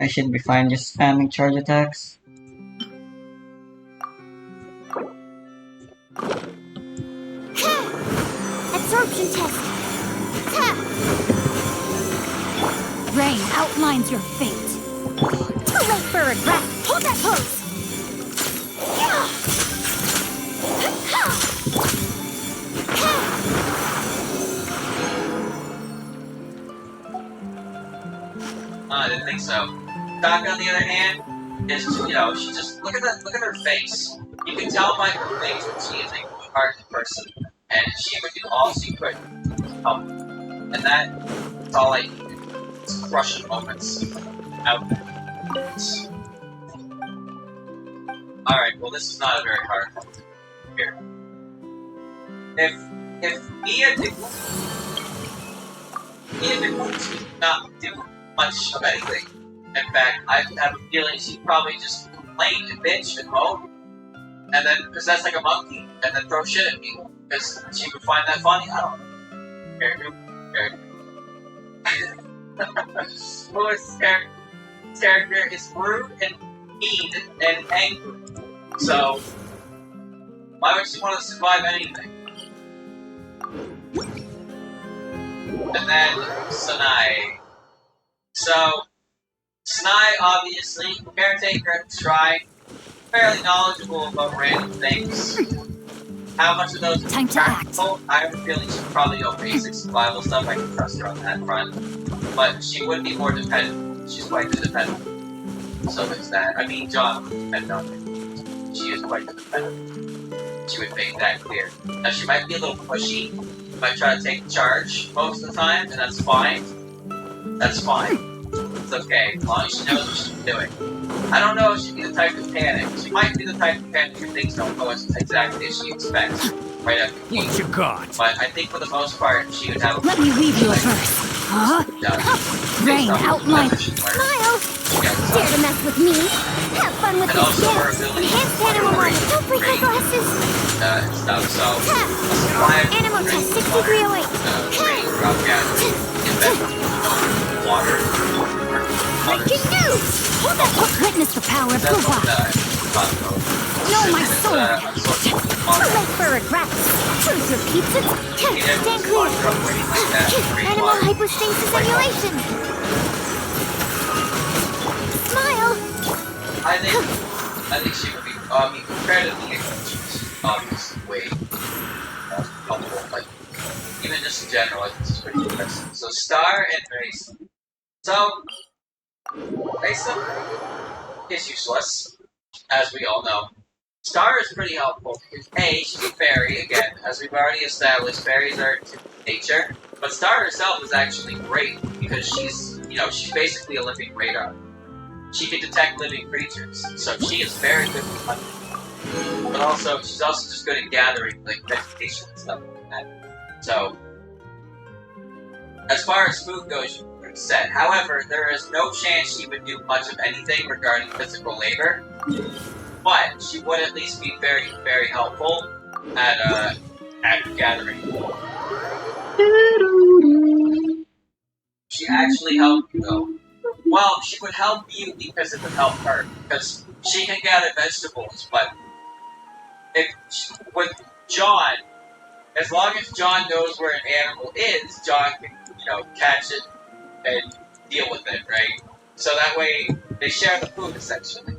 I should be fine just spamming charge attacks. Absorption test. Rain outlines your fate. Too late for regret. Hold that pose. I didn't think so. Doc, on the other hand, is she just look at her face. You can tell by her face that she is a good-hearted person, and she would do all she could to help. And that's all I need. It's crushing moments out there. Alright, well this is not a very hard one here. If Mia did not do much of anything. In fact, I have a feeling she'd probably just complain and bitch and moan, and then possess like a monkey, and then throw shit at me, because she would find that funny. I don't know. Very good. Well, his character is rude and mean and angry, so why would she want to survive anything? And then Sanai. So, Sanai, obviously, caretaker at the shrine, fairly knowledgeable about random things. How much of those Time are to act. practical? I have a feeling she probably know basic survival stuff. I can trust her on that front. But she would be more dependent. She's quite dependent. So there's that. I mean, John would depend on her. She is quite dependent. She would make that clear. Now, she might be a little pushy. She might try to take charge most of the time, and that's fine. That's fine. It's okay, as long as she knows what she's doing. I don't know if she'd be the type to panic. She might be the type to panic if things don't go as exactly as she expects right after the What you got? But I think for the most part, she would have a... Let me leave you at first. Huh? Rain outline. Smile. Dare to mess with me? Have fun with And this also her dance. ability Enhanced animal to model. Don't break my rain, glasses. and stuff, so... Animal test 6308. Rain crop gathering, water, Breaking news! Hold that! Witness the power of Guhua! No, my sword! Too late for regrets! Truth repeats it! Stand clear! Animal hypostasis emulation! Smile! I think she would be, compared to the English, obviously way helpful, but even just in general, I think this is pretty impressive. So, Star and Mason. So, Mason is useless, as we all know. Star is pretty helpful because A, she's a fairy, again, as we've already established, fairies are to nature, but Star herself is actually great because she's basically a living radar. She can detect living creatures, so she is very good with hunting. But also, she's also just good at gathering, like, vegetation and stuff like that. So, as far as food goes, you're set. However, there is no chance she would do much of anything regarding physical labor. But she would at least be very, very helpful at gathering. She actually helped you, though. Well, she would help you because it would help her. Because she can gather vegetables, but with John, as long as John knows where an animal is, John can, catch it and deal with it, right? So that way, they share the food, essentially.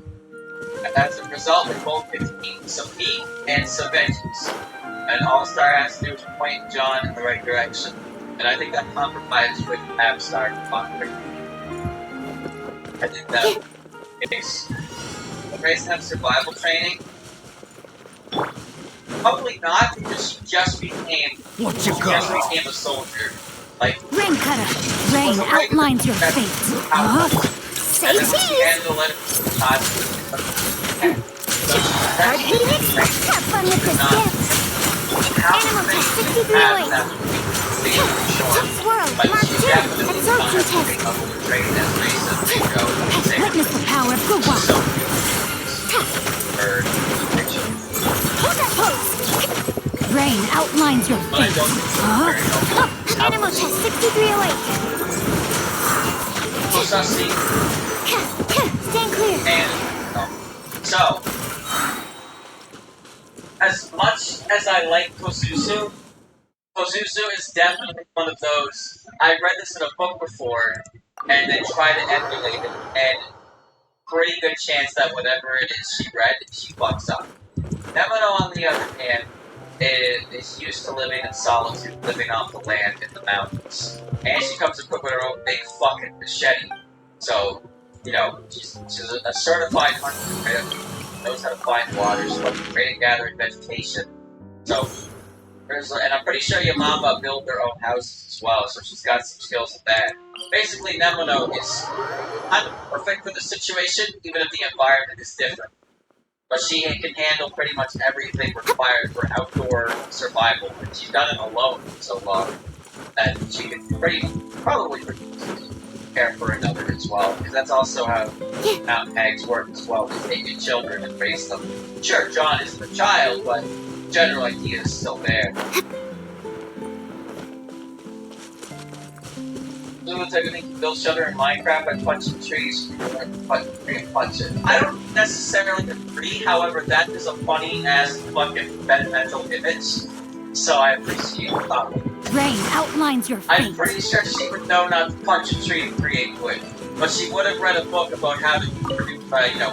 And as a result, they both get to eat some meat and some veggies. And all Star has to do is point John in the right direction. And I think that compromise would have Star conquer. I think that is. Grace have survival training? Probably not, because she just became a soldier. Like, Rain Cutter! Rain outlines your fate! Say cheese! Hard-hitting express! Have fun with this gift! Animal test 6308! Top swirl! Mark 2! Absorption test! Witness the power of Guhua! Hold that pose! Rain outlines your fate! Animal test 6308! Stand clear! So, as much as I like Kozuzu is definitely one of those. I read this in a book before, and then tried to emulate it, and pretty good chance that whatever it is she read, she fucks up. Nemino, on the other hand, is used to living in solitude, living off the land in the mountains. And she comes equipped with her own big fucking machete. So, she's a certified hunter, right? Knows how to find water, she's great at gathering vegetation. So, and I'm pretty sure Yamamba built their own houses as well, so she's got some skills at that. Basically, Nemino is perfect for the situation, even if the environment is different. But she can handle pretty much everything required for outdoor survival, and she's done it alone for so long that she can probably care for another as well, because that's also how mountain hags work as well. They take in children and raise them. Sure, John isn't a child, but the general idea is still there. I think you build shelter in Minecraft by punching trees. Punch it. I don't necessarily agree, however, that is a funny ass fucking mental image. So I appreciate the thought. Rain outlines your fate. I'm pretty sure she would know not to punch a tree to create wood. But she would have read a book about how to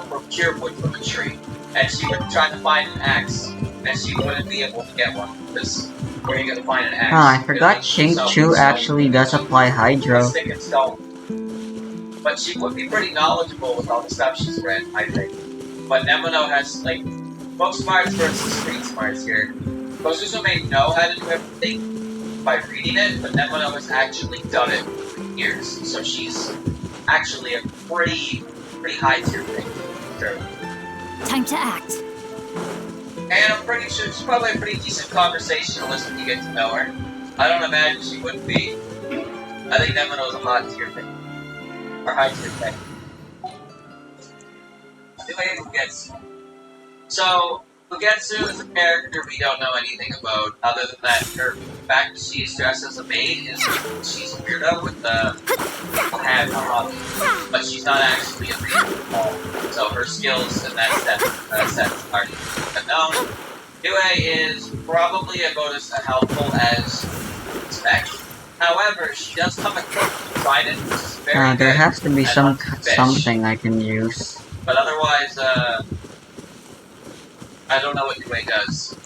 procure wood from a tree. And she would try to find an axe. And she wouldn't be able to get one. Because where are you going to find an axe? I forgot Xingqiu actually does apply Hydro. Stick and stone. But she would be pretty knowledgeable with all the stuff she's read, I think. But Nemino has, book smarts versus street smarts here. Kozuzu may know how to do everything by reading it, but Nemino has actually done it for years. So she's actually a pretty high tier thing. Sure. Time to act. And I'm pretty sure she's probably a pretty decent conversationalist when you get to know her. I don't imagine she wouldn't be. I think Nemino's a hot tier thing. Or high tier thing. Anyway, who gets. So, Fugetsu is a character we don't know anything about, other than that her fact that she's dressed as a maid is she's a weirdo with the hat hobby, but she's not actually a maid at all. So her skills in that sense aren't unknown. Due is probably about as helpful as expect. However, she does come equipped with Trident, which is very There good has to be at some hunting fish. something I can use. But otherwise, I don't know what Due does.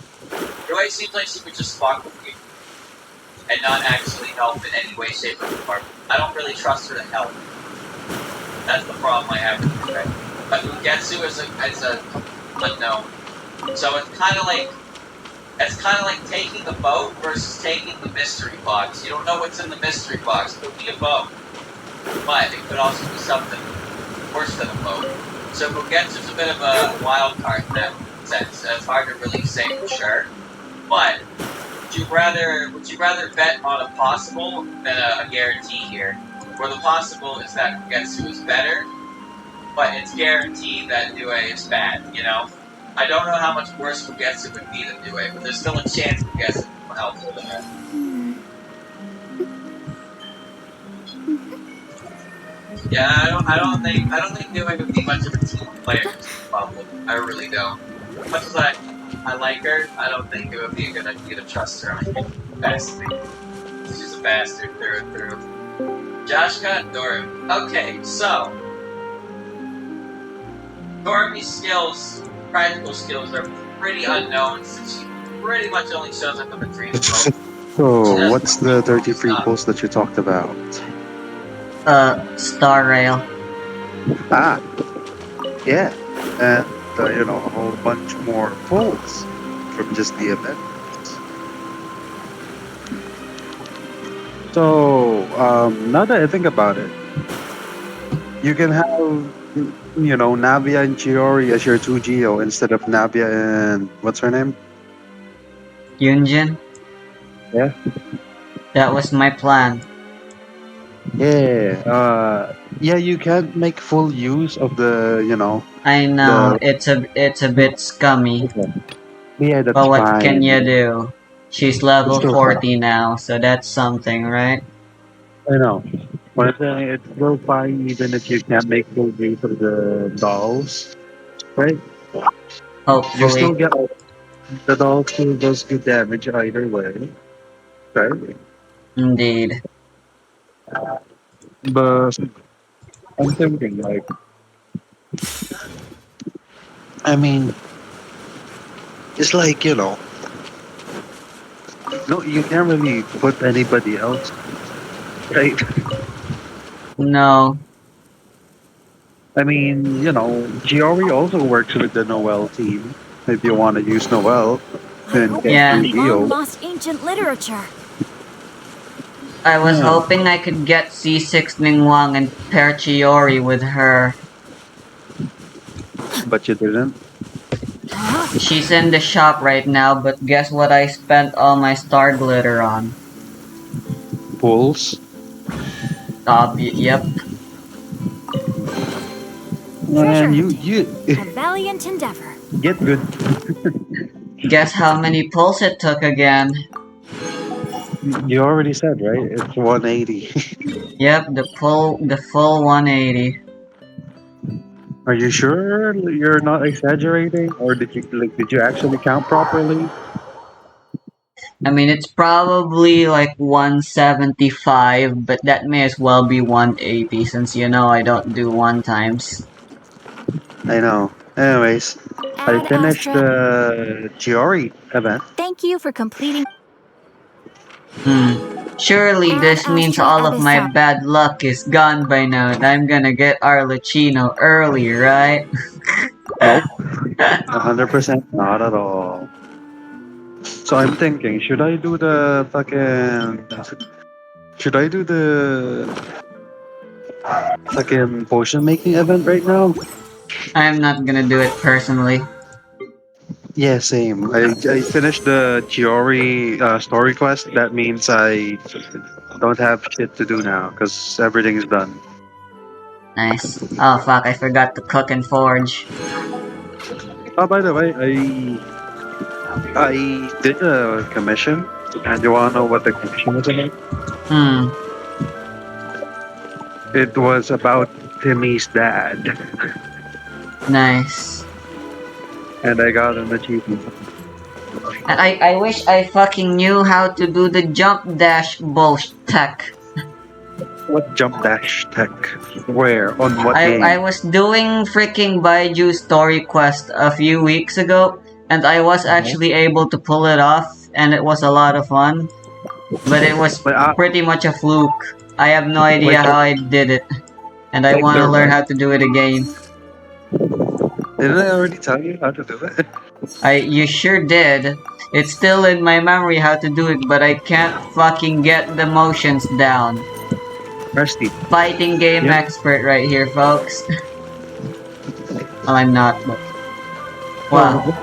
Due seems like she would just fuck with you and not actually help in any way, shape, or form. I don't really trust her to help. That's the problem I have with Due. But Fugetsu is a unknown. So it's kind of like taking the boat versus taking the mystery box. You don't know what's in the mystery box. It could be a boat, but it could also be something worse than a boat. So Fugetsu's a bit of a wild card in that sense. It's hard to really say for sure. But would you rather bet on a possible than a guarantee here? Where the possible is that Fugetsu is better, but it's guaranteed that Due is bad, you know? I don't know how much worse Fugetsu would be than Due, but there's still a chance Fugetsu would be helpful than her. Yeah, I don't think Due would be much of a team player in this bubble. I really don't. Much as I like her, I don't think it would be a good idea to trust her. I think she's a bastard through and through. Joshka and Doremi. Okay, so Doremi's skills, practical skills, are pretty unknown since she pretty much only shows up in the dream world. So, what's the dirty prequels that you talked about? Star Rail. Ah, yeah, and a whole bunch more pulls from just the event. So, now that I think about it, you can have, Navia and Chiori as your 2 Geo instead of Navia and what's her name? Yunjin. Yeah. That was my plan. Yeah, you can't make full use of the, I know, it's a bit scummy. Yeah, that's But what fine. can you do? She's level It's still 40 now, so that's something, right? I know. But I'm saying it's still fine even if you can't make full use of the dolls, right? You still Hopefully. get the doll still does good damage either way, right? Indeed. But I'm thinking I mean, it's like no, you can't really put anybody else, right? No. I mean, Giori also works with the Noel team. If you want to use Noel, then get Yeah. Yu-Gi-Oh. Lost ancient literature. I was Yeah. hoping I could get C6 Ningguang and pair Chiori with her. But you didn't. She's in the shop right now, but guess what I spent all my star glitter on? Pulls. Yep. And you A valiant endeavor. get good. Guess how many pulls it took again? You already said, right? It's 180. Yep, the full 180. Are you sure you're not exaggerating, or did you actually count properly? I mean, it's probably like 175, but that may as well be 180 since I don't do one times. I know. Anyways, I Ad finished Astra. the Chiori event. Thank you for completing. Surely this means all of my bad luck is gone by now and I'm gonna get Arlecchino early, right? Nope. 100% not at all. So I'm thinking, should I do the potion making event right now? I'm not gonna do it personally. Yeah, same. I finished the Chiori story quest. That means I don't have shit to do now because everything is done. Nice. Oh fuck, I forgot to cook and forge. Oh, by the way, I did a commission, and you wanna know what the commission was about? Hmm. It was about Timmy's dad, Nice. and I got an achievement. And I wish I fucking knew how to do the jump dash bullshit tech. What jump dash tech? Where? On what game? I was doing freaking Baiju story quest a few weeks ago, and I was actually able to pull it off, and it was a lot of fun. But it was But, pretty much a fluke. I have no idea Wait, how I did it, and I Wait, want to there- learn how to do it again. Didn't I already tell you how to do it? You sure did. It's still in my memory how to do it, but I can't fucking get the motions down. Rusty. Fighting game Yeah. expert right here, folks. Well, I'm not, but... Wow.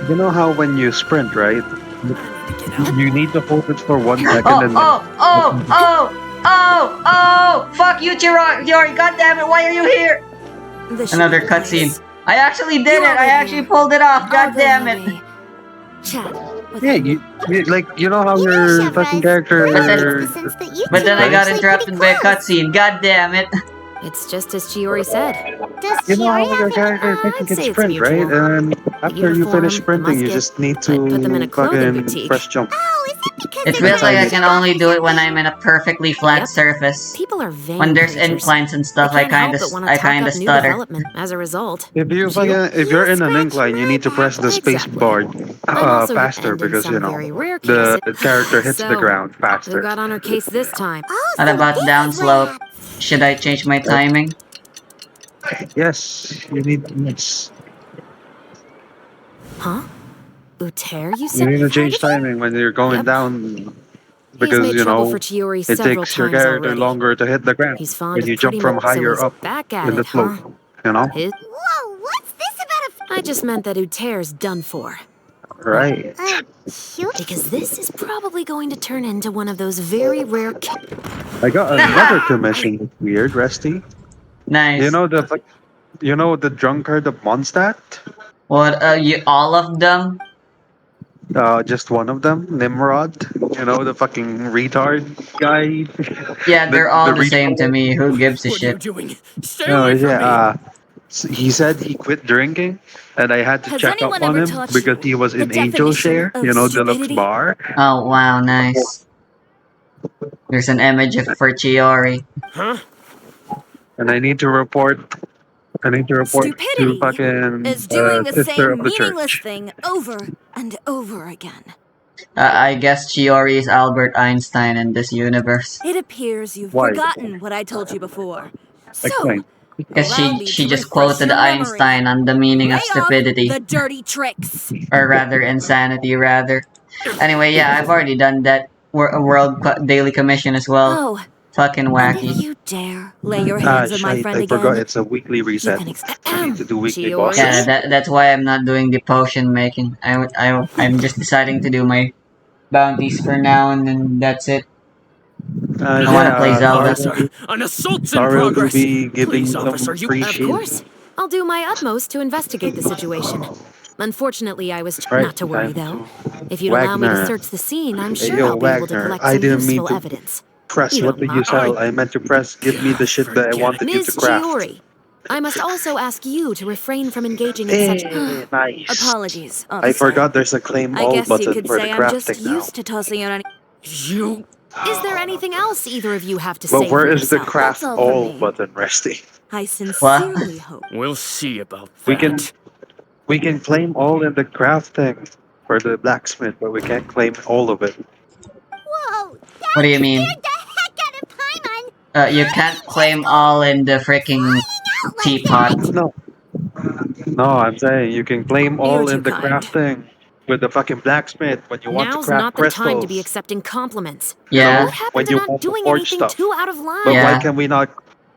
You know how when you sprint, right? You need to hold it for 1 second Oh, and oh! Fuck you, Chiroi! God damn it, why are you here? Another cutscene. I actually did it! I actually pulled it off! God damn it! Chat with yeah, you know how your fucking character. But then I got interrupted by a cutscene. God damn it! It's just as Chiori said. Does You know how Chiori your have character I'd can say it's sprint, right? mutual. And after you Uniform, finish sprinting, you musket, just need I'd put them in a to clothing fucking boutique. press jump. Oh, is it because It they're feels like I really can only do it when I'm in a perfectly flat Yep. surface. People are vain When there's creatures. inclines and stuff, They I can't kinda, help but wanna I talk kinda up new stutter. development as a result. If you're in an incline, you need to press the space Exactly. bar I'm also faster and in because some very rare the cases- character hits the So, ground Who faster. got on her case this time? Oh, What so about this is downslope? what Should I change my timing? Yes, you need. Yes. Huh? Uter, you You said? need to change timing when you're going Yep. down He's because made trouble for Chiori it several takes your times character already. longer to hit the ground He's fond when of you jump pretty from much, so higher he's up back at in the it, huh? slope. You know, His- Whoa, what's this about I just meant that Uter's done for. right? shoot? Because this is probably going to turn into one of those very rare I got another commission. It's weird, Rusty. Nice. You know the drunkard of Mondstadt? What, all of them? Just one of them, Nimrod. You know the fucking retard guy. Yeah, they're all the retard- same to me. Who gives a What are you shit? doing? Stay No, away from me! yeah. He said he quit drinking, and I had to Has check up anyone on ever him taught because you he was the in Angel definition Share, of you know, Deluxe stupidity? Bar. Oh, wow, nice. There's an image of for Chiori. Huh? And I need to report to Stupidity fucking is doing the sister same of the meaningless church. thing over and over again. I guess Chiori is Albert Einstein in this universe. It appears you've Why? forgotten what I told you before. So, Explain. Because allow me she to just refresh quoted your memory. Einstein on the meaning lay of off stupidity. the dirty tricks. Or rather, insanity, rather. Anyway, yeah, I've already done that daily commission as well. Oh, Fucking and wacky. if you dare lay your hands on my Shite, friend I again, forgot it's a weekly you reset. can I need to do weekly Chiori. bosses. Yeah, that's why I'm not doing the potion making. I'm just deciding to do my bounties for now, and then that's it. I wanna play Zelda. Officer, an assault's in Sorry to progress. be giving Please, some officer, you... free Of shit. course. I'll do my utmost to investigate the situation. Unfortunately, I was Right, not to worry time though. If you'd allow me to Wagner. search the scene, I'm Hey, sure yo, I'll be able to Wagner, collect I some didn't mean useful to evidence. Press, You what don't did you mind. sell? I meant to press, give me the shit that I Forget wanted you Ms. to craft. Chiori, I must also ask you to refrain from engaging in such... Hey, nice. apologies, I officer. forgot there's a claim I all guess you button could for say the I'm just crafting now. used to tossing out any. You... Is there anything else either of you have to say But where for is the yourself? craft That's all from all me. button, Rusty? I sincerely hope. We'll see about that. We can claim all in the crafting for the blacksmith, but we can't claim all of it. Whoa! What do you mean? Scared the heck out of Paimon! You can't claim all in the freaking teapot. No. No, I'm saying you can claim all You're in too the kind. crafting with the fucking blacksmith when you want to Now's craft not the crystals. time to be accepting compliments. Yeah. What happened when to you not want to doing forge anything stuff. too out of line? But Yeah. why can we not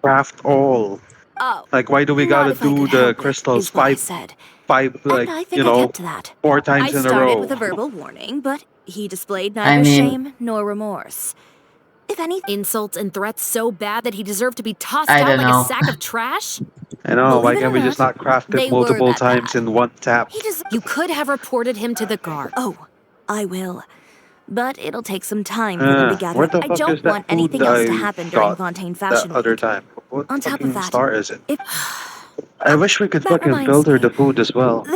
craft all? Oh, Like, why do we not gotta if I do could the help it, crystals is what I five, said. like, And I think you I know, kept that. 4 I times in a started row? with a verbal warning, but he displayed I neither mean- shame nor remorse. If anything, Insults and threats so bad that he deserved to be tossed I out don't like know. a sack of trash? I know, why Believe it can't or we just not, not craft they it were multiple that times bad. in one tap? You could have reported him to the guard. Oh, I will. But it'll take some time for them to gather. Where the I fuck don't is that want food anything else to I happen during got Fontaine that Fashion other Week. time? What On top of fucking that, star is it? if I wish we could that fucking reminds filter me. the food as well.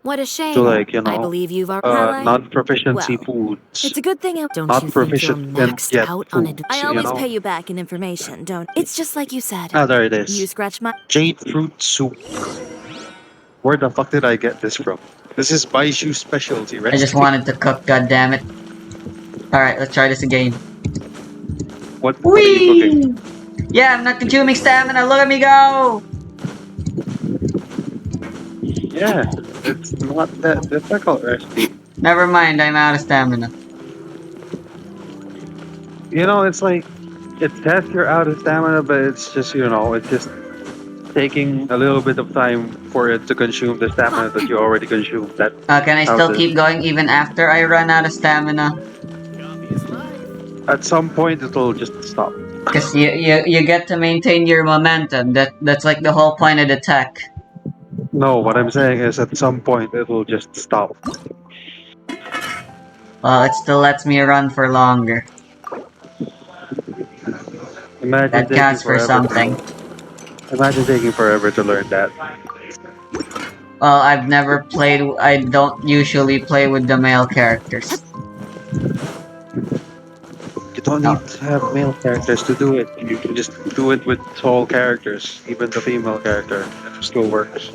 What a To shame. like, you I know, believe you've already. Have I? non-proficiency Well, foods. it's a good thing. Don't Not you think you're proficient and maxed yet out on it? foods, I you always know? pay you back in information, don't? It's just like you said. Ah, there it You is. scratch my. Jade fruit soup. Where the fuck did I get this from? This is Baishu's specialty, right? I just wanted to cook, goddammit. Alright, let's try this again. What are you cooking? Whee! Yeah, I'm not consuming stamina, look at me go! Yeah, it's not that difficult, Rusty. Never mind, I'm out of stamina. You know, it's like, it says you're out of stamina, but it's just, you know, it's just taking a little bit of time for it to consume the stamina that you already consumed. That Can I how still the- keep going even after I run out of stamina? At some point, it'll just stop. Cause you get to maintain your momentum. That's like the whole point of the tech. No, what I'm saying is at some point, it'll just stop. Well, it still lets me run for longer. Imagine That taking counts for forever something. Imagine taking forever to learn that. Well, I've never played. I don't usually play with the male characters. You don't No. need to have male characters to do it. You can just do it with all characters, even the female character. It still works.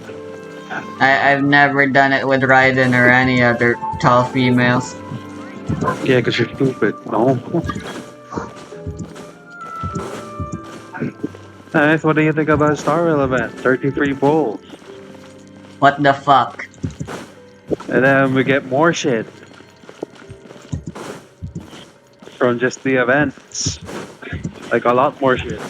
I've never done it with Raiden or any other tall females. Yeah, because you're stupid. No. Nice. What do you think about Star Relevant? 33 bowls. What the fuck? And then we get more shit from just the events. Like a lot more shit.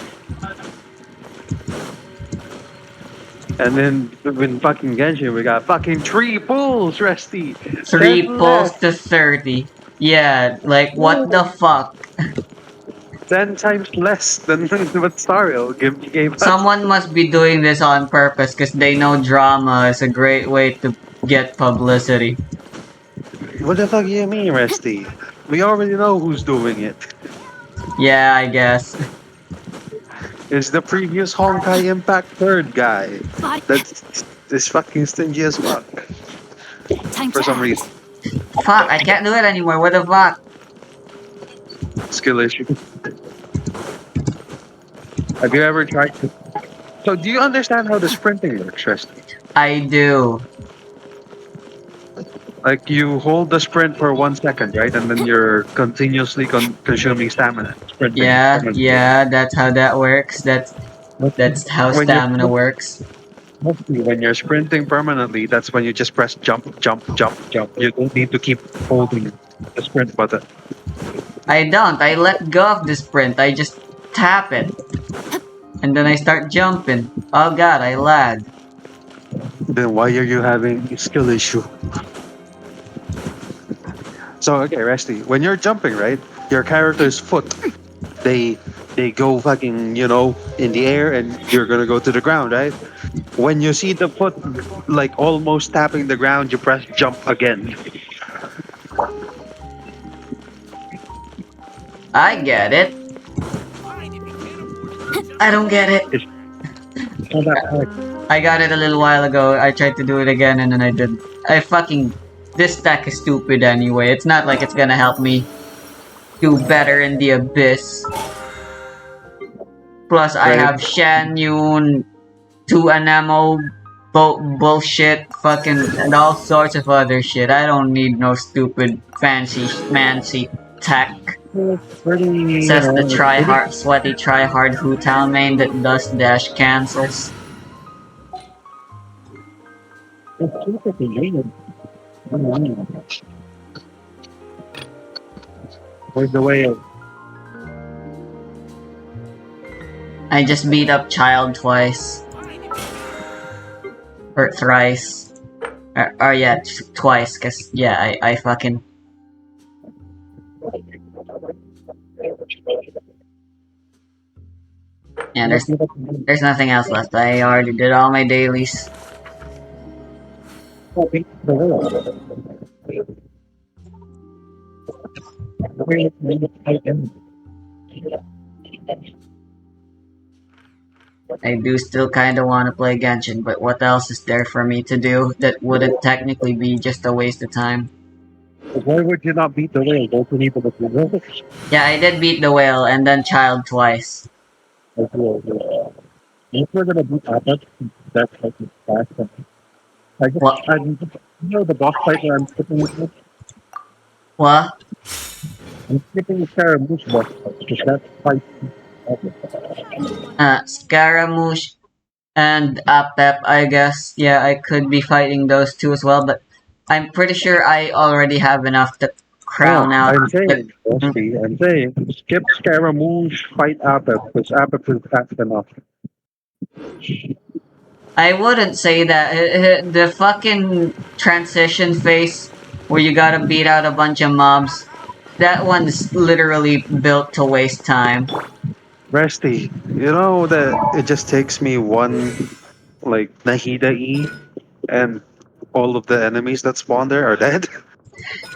And then in fucking Genshin, we got fucking 3 pulls, Rusty. 3 10 pulls left. to 30. Yeah, like what the fuck? 10 times less than what Star Rail gave us. Someone must be doing this on purpose because they know drama is a great way to get publicity. What the fuck do you mean, Rusty? We already know who's doing it. Yeah, I guess. It's the previous Honkai Impact third guy. That's fucking stingy as fuck. Time For to some act. reason. Fuck, I can't do it anymore. What the fuck? Skill issue. Have you ever tried to... So do you understand how the sprinting works, Rusty? I do. Like you hold the sprint for 1 second, right? And then you're continuously consuming stamina. Sprinting. Yeah, that's how that works. That's how When stamina you're- works. Mostly when you're sprinting permanently, that's when you just press jump, jump, jump, jump. You don't need to keep holding the sprint button. I don't. I let go of the sprint. I just tap it. And then I start jumping. Oh god, I lagged. Then why are you having a skill issue? So okay, Rusty, when you're jumping, right, your character's foot, they go fucking, you know, in the air, and you're gonna go to the ground, right? When you see the foot like almost tapping the ground, you press jump again. I get it. I don't get it. So that, I got it a little while ago. I tried to do it again and then I didn't. This stack is stupid anyway. It's not like it's gonna help me do better in the abyss. Plus, I Right. have Shan Yun, 2 Anemo, bullshit, fucking, and all sorts of other shit. I don't need no stupid fancy tech. Says the sweaty try-hard Hu-Tao main that does dash cancels. Where's the way of... I just beat up Child twice. Or thrice. Or yeah, twice, cause yeah, I fucking... Yeah, there's nothing else left. I already did all my dailies. I do still kinda wanna play Genshin, but what else is there for me to do that wouldn't technically be just a waste of time? Why would you not beat the whale? Don't you need to look at Yeah, I did beat the whale and then Child twice. If we're gonna beat Abbott, that's like fast. What? You know the boss fight where I'm skipping it? What? I'm skipping the Scaramouche boss fight because that fight. Scaramouche and Apep, I guess. Yeah, I could be fighting those two as well, but I'm pretty sure I already have enough to crown out. I'm saying, Rusty, I'm saying, skip Scaramouche, fight Abbott because Abbott is fast enough. I wouldn't say that. The fucking transition phase where you gotta beat out a bunch of mobs, that one's literally built to waste time. Rusty, you know that it just takes me one, like, Nahida E, and all of the enemies that spawn there are dead?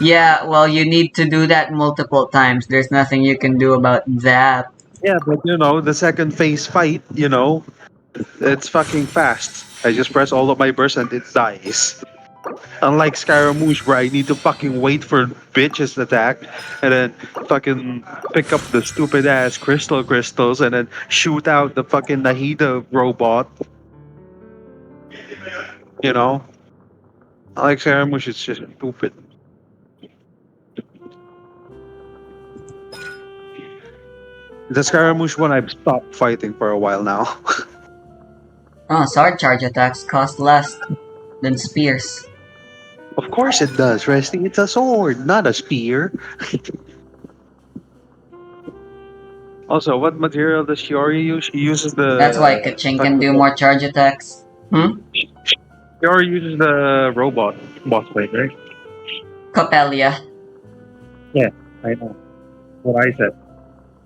Yeah, well, you need to do that multiple times. There's nothing you can do about that. Yeah, but you know, the second phase fight, you know, it's fucking fast. I just press all of my bursts and it dies. Unlike Scaramouche, where I need to fucking wait for bitches to attack and then fucking pick up the stupid ass crystals and then shoot out the fucking Nahida robot. You know? Unlike Scaramouche, it's just stupid. The Scaramouche one I've stopped fighting for a while now. Oh, sword charge attacks cost less than spears. Of course it does, Resty. It's a sword, not a spear. Also, what material does Shiori use? She uses the... That's why Kachin can do more charge attacks. Shiori uses the robot boss fight, right? Copelia. Yeah, I know. What I said.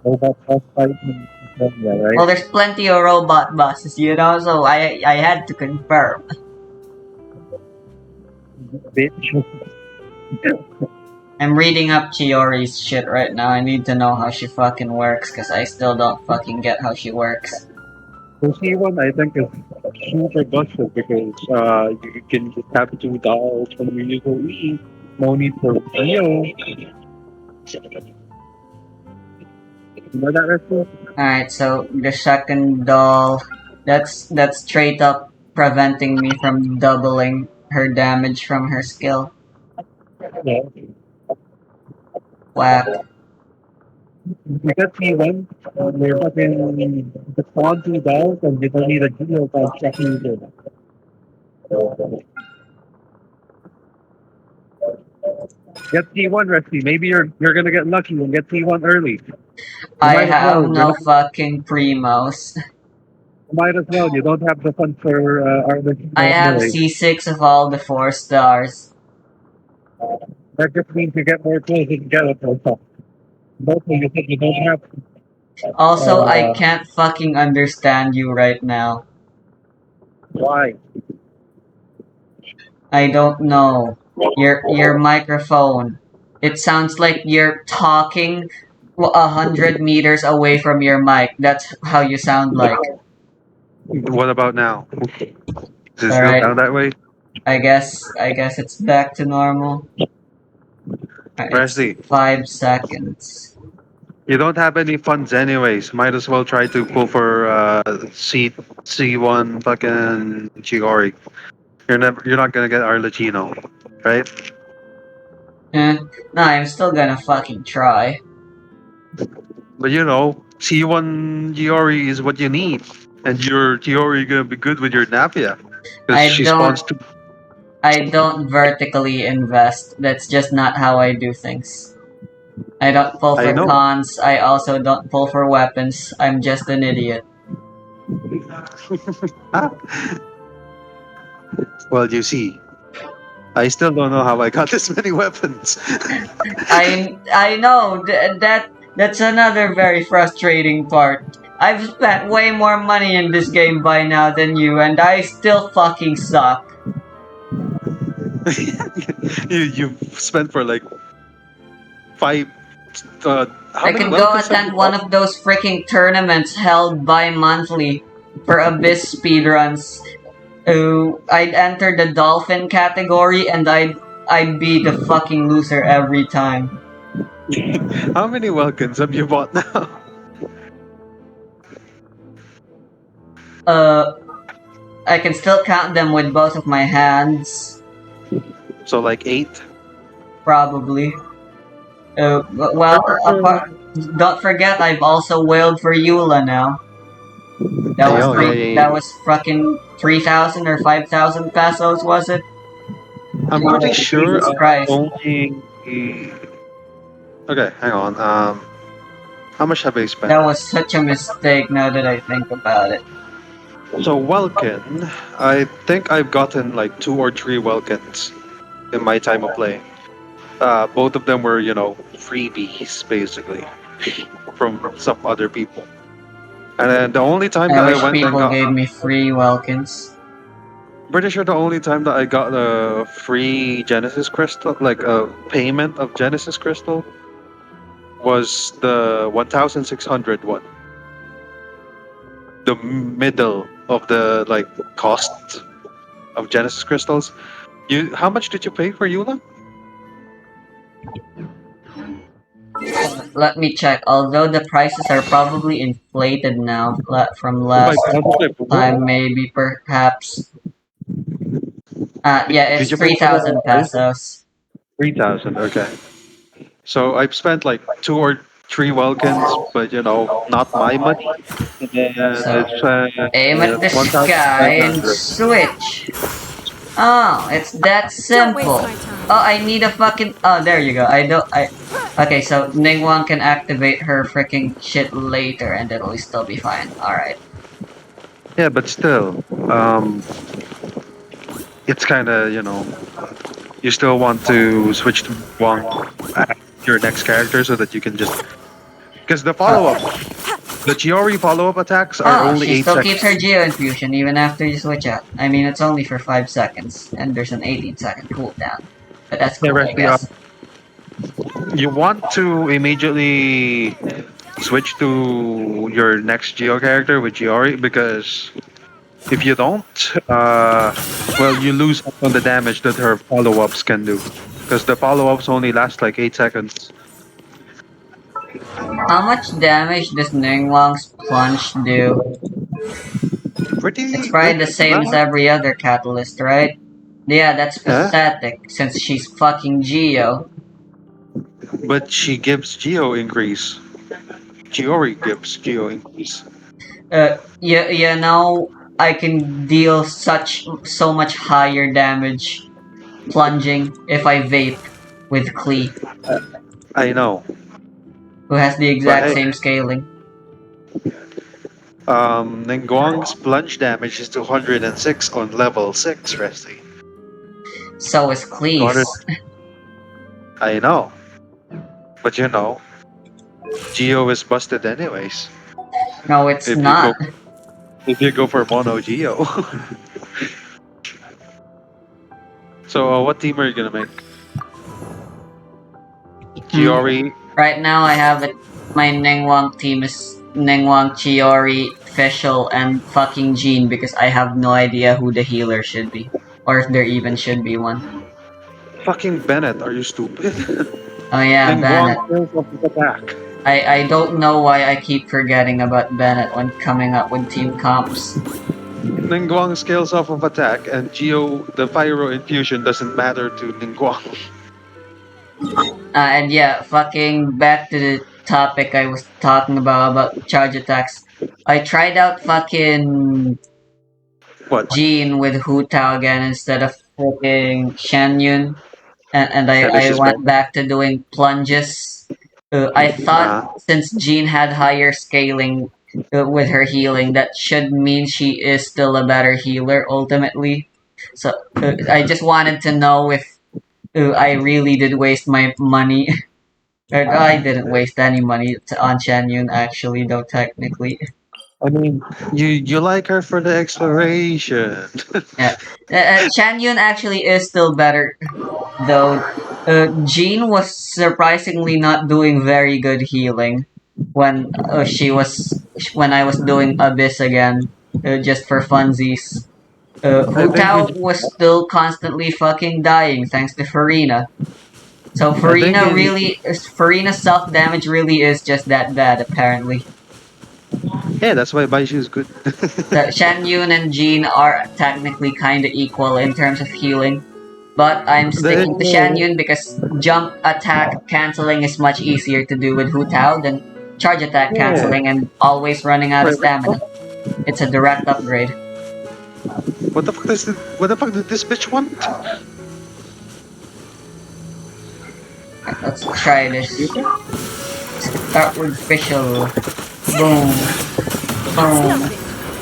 Robot boss fight in Copelia, right? Well, there's plenty of robot bosses, you know, so I had to confirm. Bitch. I'm reading up Chiori's shit right now. I need to know how she fucking works, because I still don't fucking get how she works. The C1, I think, is super busted because you can just have 2 dolls when you use a Wii. No need for Rio. You know that, Resty? Alright, so the second doll, that's straight up preventing me from doubling her damage from her skill. Yeah. Whack. You get P1, you're fucking the spawn 2 dolls and you don't need a Geo for checking it. Get T1, Resty. Maybe you're gonna get lucky and get T1 early. I have no fucking primos. Might as well. You don't have the fun for I have C6 of all the 4 stars. That just means you get more clothes and get it for stuff. Mostly you think you don't have. Also, I can't fucking understand you right now. Why? I don't know. Your microphone. It sounds like you're talking 100 meters away from your mic. That's how you sound like. What about now? Does it still Alright. sound that way? I guess it's back to normal. Resty, 5 seconds. you don't have any funds anyways. Might as well try to pull for C1 fucking Chiori. You're not gonna get Arlecchino, right? No, I'm still gonna fucking try. But you know, C1 Chiori is what you need. And your Chiori gonna be good with your Napia. Because she spawns too. I don't vertically invest. That's just not how I do things. I don't pull for cons. I also don't pull for weapons. I'm just an idiot. Well, you see, I still don't know how I got this many weapons. I know that's another very frustrating part. I've spent way more money in this game by now than you, and I still fucking suck. you spent for like 5. How I many could go welcomes have you attend one bought? of those freaking tournaments held bi-monthly for Abyss speedruns. I'd enter the dolphin category and I'd be the fucking loser every time. How many welcomes have you bought now? I can still count them with both of my hands, So like 8. probably. Don't forget I've also wailed for Eula now. That was that was fucking 3,000 or 5,000 pesos, was it? I'm pretty Oh, sure Jesus I Christ. only. Okay, hang on. How much have I spent? That was such a mistake now that I think about it. So Welkin, I think I've gotten like 2 or 3 Welkins in my time of playing. Both of them were, freebies basically from some other people. And then the only time that I I wish went and people got, gave me free Welkins. pretty sure the only time that I got a free Genesis Crystal, like a payment of Genesis Crystal, was the 1,600 one. The middle of the like cost of Genesis crystals. How much did you pay for Eula? Let me check. Although the prices are probably inflated now from Oh my last god, time, maybe perhaps. Yeah, did it's you pay for 3,000 pesos. 3,000? Okay. So I've spent like 2 or 3 Welkins, but not my money. And then So, it's aim at the sky and 1,500. switch. Oh, it's that Don't waste simple. my time. Oh, I need a fucking. Oh, there you go. Okay, so Ningguang can activate her freaking shit later, and it'll still be fine. All right. Yeah, but still, it's kind of you still want to switch to one your next character so that you can just because the follow-up, the Chiori follow-up attacks are Oh, only she 8 still seconds. keeps her Geo Infusion even after you switch out. I mean, it's only for 5 seconds, and there's an 18-second cooldown. But that's Yeah, cool, I right, guess. you want to immediately switch to your next Geo character with Chiori because if you don't, well, you lose out on the damage that her follow-ups can do because the follow-ups only last like 8 seconds. How much damage does Ningguang's plunge do? Pretty It's probably good the same as amount. every other catalyst, right? Yeah, that's Huh? pathetic, since she's fucking Geo. But she gives Geo increase. Chiori gives Geo increase. You know, I can deal so much higher damage plunging if I vape with Klee, I know. who has the But exact hey, same scaling. Ningguang's plunge damage is 206 on level 6, Resty. So is 200. Klee's. I know. But Geo is busted anyways. No, it's If you not. go if you go for mono Geo. So what team are you gonna make? Chiori. Right now, I have it. My Ningguang team is Ningguang, Chiori, Fischl, and fucking Jean because I have no idea who the healer should be, or if there even should be one. Fucking Bennett, are you stupid? Oh yeah, Bennett. Ningguang kills off his attack. I don't know why I keep forgetting about Bennett when coming up with team comps. Ningguang scales off of attack, and Geo, the Pyro Infusion doesn't matter to Ningguang. And yeah, fucking back to the topic I was talking about charge attacks. I tried out fucking What? Jean with Hu Tao again instead of freaking Shen Yun. And Yeah, this I is went better. back to doing plunges. I thought since Jean had higher scaling with her healing, that should mean she is still a better healer ultimately. So I just wanted to know if I really did waste my money. I didn't waste any money on Shen Yun actually, though technically. I mean, you like her for the exploration. Yeah. Shan Yun actually is still better, though. Jean was surprisingly not doing very good healing when when I was doing Abyss again, just for funsies. I Hu think Tao in, was still constantly fucking dying thanks to Farina. So I think in Farina's self damage really is just that bad apparently. yeah, that's why Baishu is good. Shan Yun and Jean are technically kinda equal in terms of healing. But I'm sticking to Shan The- Yun because jump attack canceling is much easier to do with Hu Tao than charge attack yeah. canceling and always running out of Wait, stamina. It's a direct upgrade. what the fuck did this bitch want? Let's try this. Start with Fischl. Boom. Boom.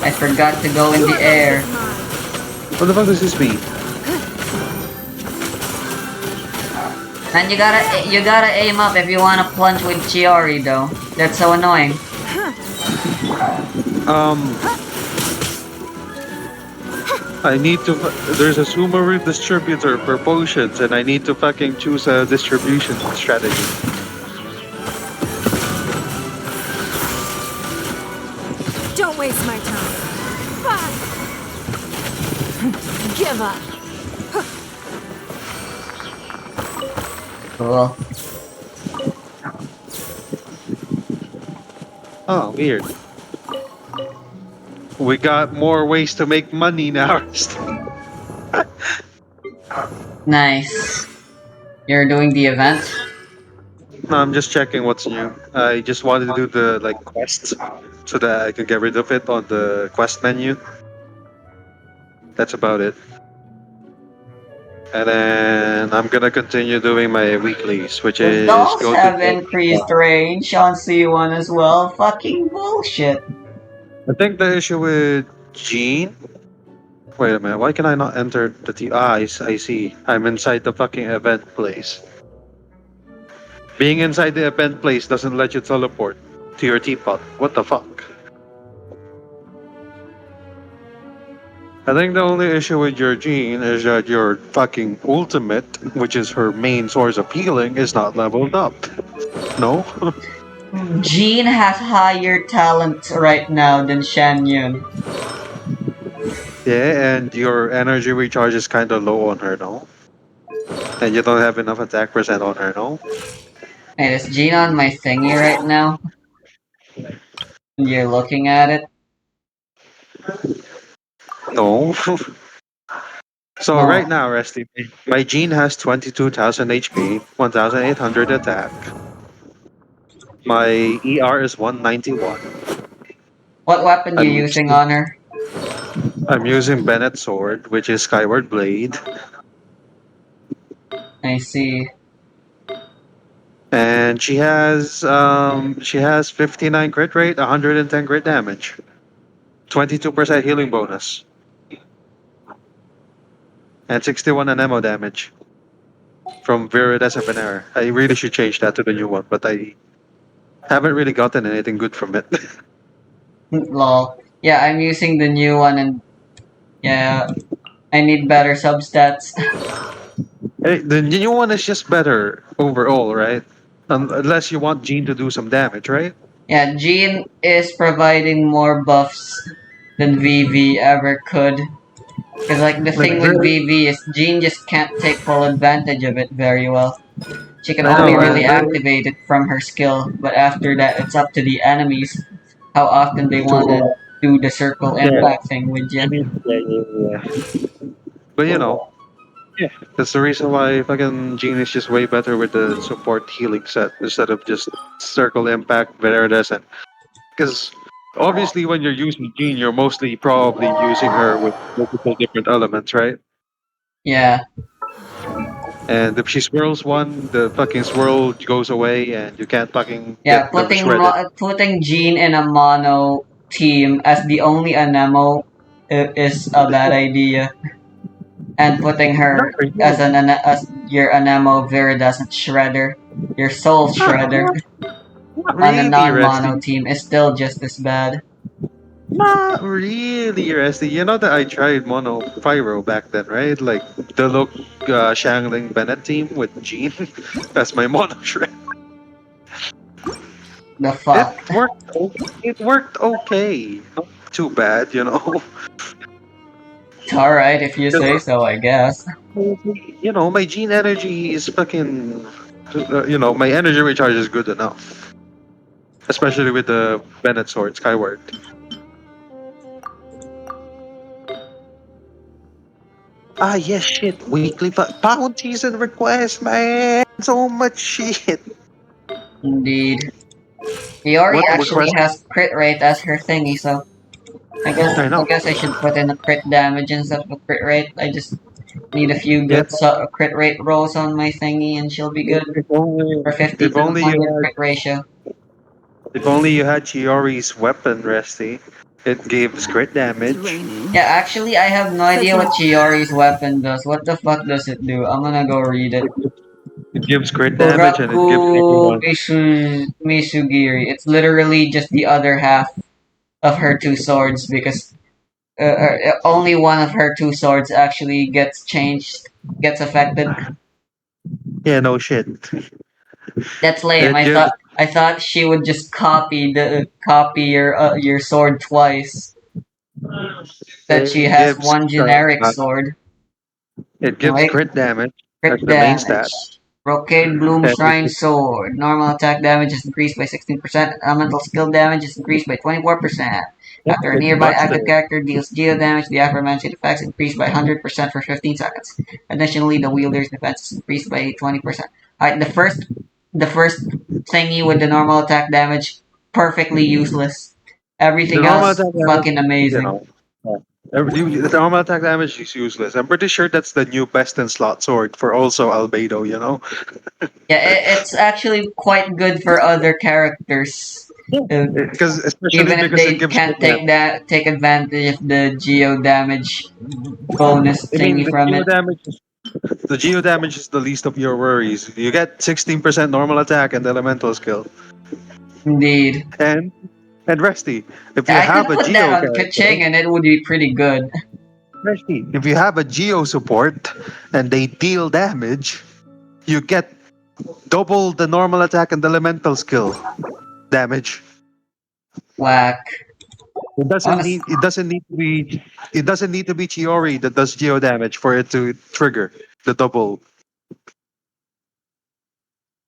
I forgot to go in the air. What the fuck does this mean? And you gotta aim up if you wanna plunge with Chiori though. That's so annoying. I need to. There's a Sumeru distributor for potions, and I need to fucking choose a distribution strategy. Don't waste my time. Give up. Cool. Oh, weird. We got more ways to make money now. Nice. You're doing the event? No, I'm just checking what's new. I just wanted to do the like quests so that I can get rid of it on the quest menu. That's about it. And then I'm gonna continue doing my weeklies, which The is dolls go have to. increased range on C1 as well. Fucking bullshit. I think the issue with Gene. Wait a minute. Why can I not enter the T? I see. I'm inside the fucking event place. Being inside the event place doesn't let you teleport to your teapot. What the fuck? I think the only issue with your Jean is that your fucking ultimate, which is her main source of healing, is not leveled up. No? Jean has higher talent right now than Shan Yun. Yeah, and your energy recharge is kind of low on her, no? And you don't have enough attack percent on her, no? Wait, is Jean on my thingy right now? You're looking at it? No. So Oh. right now, Resty, my Jean has 22,000 HP, 1,800 attack. My ER is 191. What weapon you using on her? I'm using Bennett's sword, which is Skyward Blade. I see. And she has 59 crit rate, 110 crit damage, 22% healing bonus, and 61 ammo damage from Viridescent Venera. I really should change that to the new one, but I haven't really gotten anything good from it. Lol. Yeah, I'm using the new one and yeah, I need better substats. Hey, the new one is just better overall, right? Unless you want Jean to do some damage, right? Yeah, Jean is providing more buffs than VV ever could. Because like the thing with VV is Jean just can't take full advantage of it very well. She can I only know, really and activate it from her skill, but after that it's up to the enemies how often they want to do the circle impact thing with you. Yeah. But you know, yeah, that's the reason why fucking Jean is just way better with the support healing set instead of just circle impact, Viridescent. Because obviously, when you're using Jean, you're mostly probably using her with multiple different elements, right? Yeah. And if she swirls one, the fucking swirl goes away, and you can't fucking Yeah, get them shredded. putting Jean in a mono team as the only Anemo is a bad idea. And putting her as your Anemo Viridescent Shredder, your Soul Shredder, Not on a really, non-mono Resty. team is still just as bad. Not really, Rusty. You know that I tried Mono Pyro back then, right? Like the look Shangling Bennett team with Jean. That's my Mono Shred. The fuck? It worked okay. Not too bad, you know. It's alright if you say so, I guess. You know, my Gene energy is fucking. You know, my energy recharge is good enough. Especially with the Bennett sword, Skyward. Ah, yes, shit. Weekly bounties and requests, man. So much shit. Indeed. Fiori What actually request? has crit rate as her thingy, so I I know. guess I should put in a crit damage instead of a crit rate. I just need a few If, good crit rate rolls on my thingy and she'll be good if only, for 50 if to only you 100 had, crit ratio. if only you had Chiori's weapon, Resty. It gives crit It's damage. raining. Yeah, actually, I have no idea what Chiori's weapon does. What the fuck does it do? I'm gonna go read it. It gives crit damage and it gives Uraku everyone. Misugiri. It's literally just the other half of her two swords because only one of her two swords actually gets affected. Yeah, no shit. That's lame. It gives. I thought she would just copy your sword twice. That she It has gives. one generic sword. It gives Wait, crit damage. That's crit the main stat. damage. Brocade Bloom And Shrine Sword. Normal attack damage is increased by 16%. Elemental skill damage is increased by 24%. After a it's nearby busted. active character deals geo damage, the aforementioned effects increase by 100% for 15 seconds. Additionally, the wielder's defense is increased by 20%. Alright, the first thingy with the normal attack damage, perfectly useless. The Everything normal else, attack damage, fucking you amazing. know. The normal attack damage is useless. I'm pretty sure that's the new best in slot sword for also Albedo, you know? Yeah, it's actually quite good for other characters. Uh, Because especially Even if because it they gives can't crit damage. take advantage of the geo damage bonus I mean, thingy from it. the geo damage is the least of your worries. You get 16% normal attack and elemental skill. Indeed. And and Resty, if you I could have a put that geo on character, Kaching and it would be pretty good. Resty, if you have a geo support and they deal damage, you get double the normal attack and elemental skill damage. Whack. Honest, It doesn't need to be Chiori that does geo damage for it to trigger the double.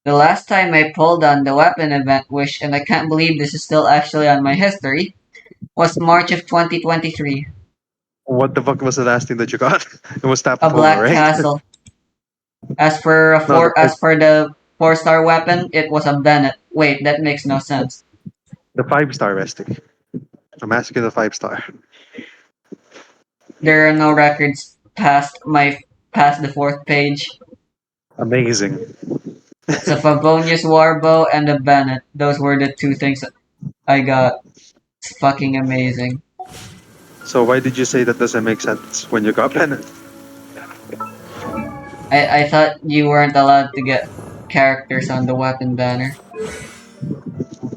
the last time I pulled on the weapon event wish, and I can't believe this is still actually on my history, was March of 2023. What the fuck was the last thing that you got? It was Tapu A Folo, black right? castle. No, As for the 4-star weapon, it was a Bennett. Wait, that makes no sense. the 5-star resting. I'm asking the 5-star. There are no records past the fourth page. Amazing. It's a Favonius Warbow and a Bennett. Those were the two things I got. It's fucking amazing. So why did you say that doesn't make sense when you got Bennett? I thought you weren't allowed to get characters on the weapon banner.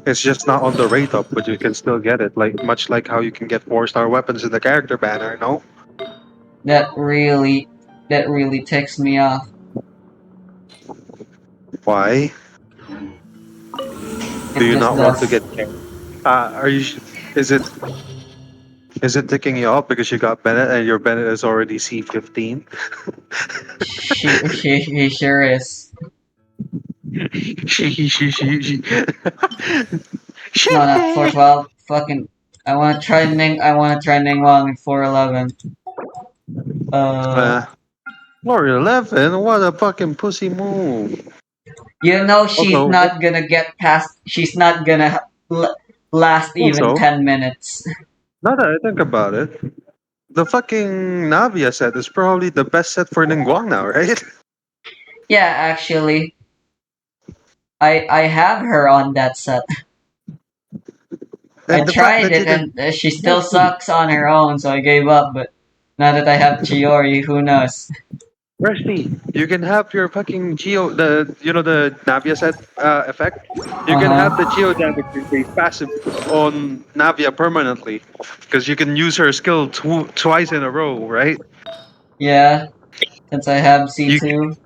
It's just not on the rate up, but you can still get it. Like much like how you can get 4-star weapons in the character banner, no? That really ticks me off. Why? It Do you just not want to does. get are you is it ticking you off because you got Bennett and your Bennett is already C15? She sure is. She. No, not Shit. 412. Fucking. I wanna try Ning Wang in 411. Uh, Uh, Floor 11? What a fucking pussy move. you know she's Also, not gonna get past. She's not gonna last even also, 10 minutes. now that I think about it, the fucking Navia set is probably the best set for Ningguang now, right? Yeah, actually, I have her on that set. I And the fact tried that you it can. and she still sucks on her own, so I gave up. But now that I have Chiori, who knows? Rusty, you can have your fucking geo the the Navia set effect. You can have the geo damage increase passive on Navia permanently because you can use her skill twice in a row, right? Yeah, since I have You C2.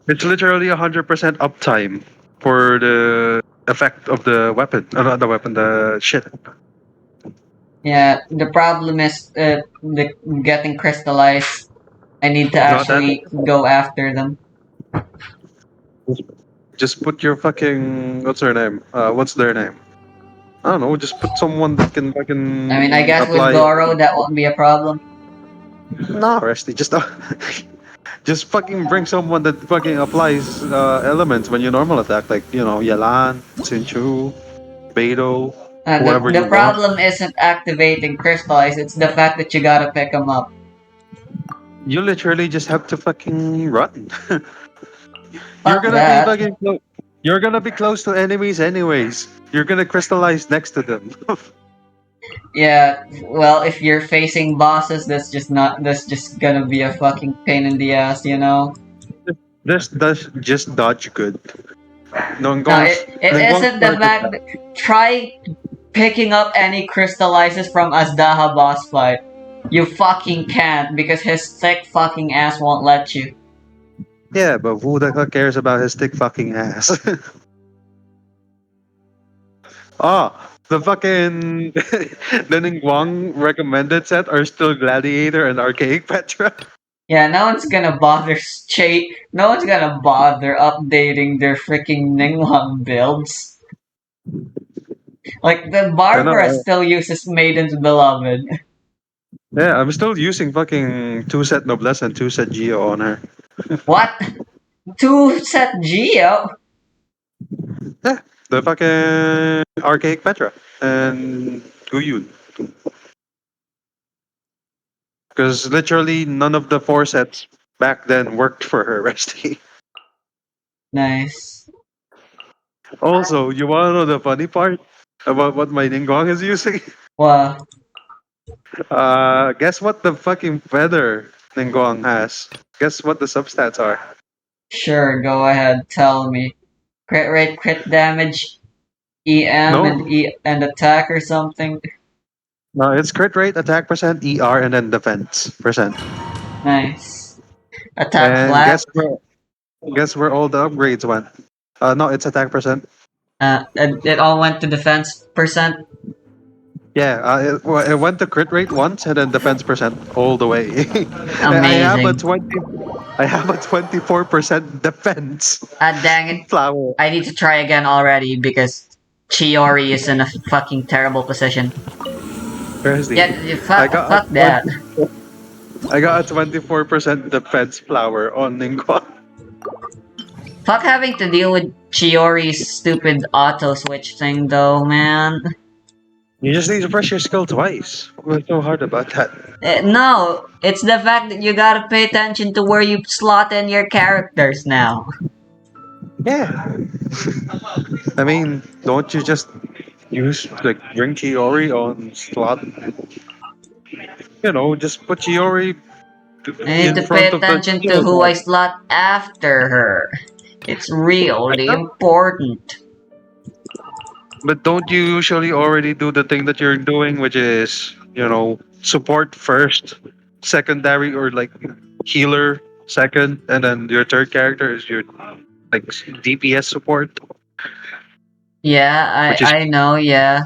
it's literally 100% uptime for the effect of the weapon. Not the weapon, the shit. Yeah, the problem is the getting crystallized. I need to Not that. actually go after them. Just put your fucking what's her name? What's their name? I don't know. Just put someone that can I mean, I fucking guess with apply. Goro, that won't be a problem. No, Rusty. Just just fucking bring someone that fucking applies elements when you normal attack, like Yalan, Sinchu, Beidou, whoever The you want. problem isn't activating crystallize, it's the fact that you gotta pick them up. You literally just have to fucking run. You're Fuck gonna be that. fucking close. You're gonna be close to enemies anyways. You're gonna crystallize next to them. Yeah, well, if you're facing bosses, that's just gonna be a fucking pain in the ass, you know? Just dodge good. No, Nongong's it Nongong's isn't the target. fact that try picking up any crystallizes from Azdaha boss fight. You fucking can't because his thick fucking ass won't let you. Yeah, but who the fuck cares about his thick fucking ass? The fucking the Ningguang recommended set are still Gladiator and Archaic Petra. Yeah, no one's gonna bother no one's gonna bother updating their freaking Ningguang builds. Like the Barbara know. still uses Maiden's Beloved. Yeah, I'm still using fucking 2-set Noblesse and 2-set Geo on her. What? 2-set Geo? Yeah, the fucking Archaic Petra and Guyun. Because literally none of the 4 sets back then worked for her, Resty. Nice. Also, you wanna know the funny part about what my Ningguang is using? Wow. Guess what the fucking feather Ningguang has? Guess what the substats are? Sure, go ahead, tell me. Crit rate, crit damage, EM No. and attack or something. No, it's crit rate, attack percent, ER, and then defense percent. Nice. Attack And flat. guess where all the upgrades went? No, it's attack percent. It all went to defense percent. Yeah, it went to crit rate once and then defense percent all the way. Amazing. I have a 24% defense. Dang it. Flower. I need to try again already because Chiori is in a fucking terrible position. Seriously. Yeah, fuck that. I got a 24% defense flower on Ningguang. Fuck having to deal with Chiori's stupid auto switch thing though, man. You just need to press your skill twice. What's so hard about that? No, it's the fact that you gotta pay attention to where you slot in your characters now. Yeah. I mean, don't you just use bring Chiori on slot? Just put Chiori I need to pay attention to who I slot after her. It's really important. But don't you usually already do the thing that you're doing, which is, support first, secondary, or healer second, and then your third character is your DPS support? Yeah, I know, yeah.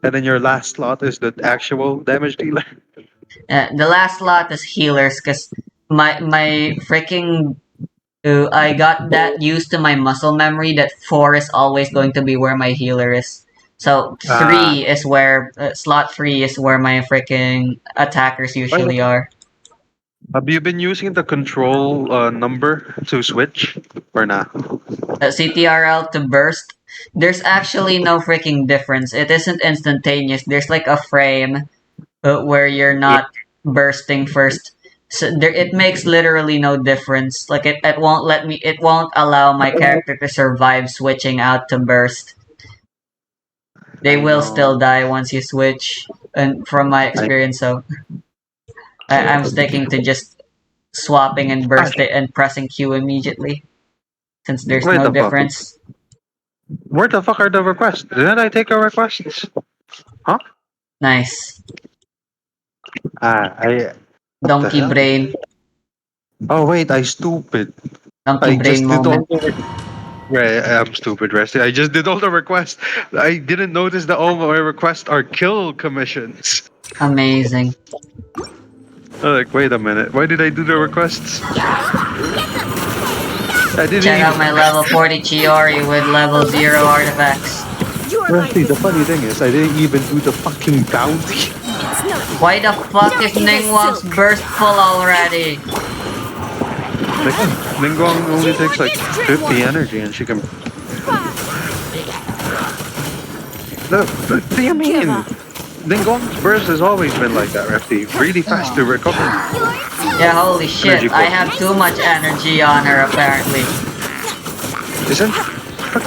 And then your last slot is the actual damage dealer. The last slot is healers, cause my freaking I got that used to my muscle memory that 4 is always going to be where my healer is. So 3 is where slot 3 is where my freaking attackers usually are. Have you been using the control number to switch or not? CTRL to burst. There's actually no freaking difference. It isn't instantaneous. There's like a frame where you're not bursting first. So it makes literally no difference. Like it won't it won't allow my character to survive switching out to burst. They will still die once you switch, and from my experience, so I'm sticking to just swapping and bursting and pressing Q immediately. Since there's Wait no the fuck. difference. Where the fuck are the requests? Didn't I take a request? Nice. I. Donkey hell? brain. Oh wait, I stupid. Donkey I brain just did all moment. the. Right, I'm stupid, Resty. I just did all the requests. I didn't notice that all my requests are kill commissions. Amazing. I'm like, wait a minute. Why did I do the requests? I didn't Check even. out my level 40 Chiori with level 0 artifacts. Resty, the funny thing is, I didn't even do the fucking bounty. Why the fuck is Ningguang's burst full already? Like, Ningguang only takes like 50 energy and she can. No, what do you mean? Ningguang's burst has always been like that, Resty. Really fast to recover. Yeah, holy shit. Energy I core. have too much energy on her apparently. Isn't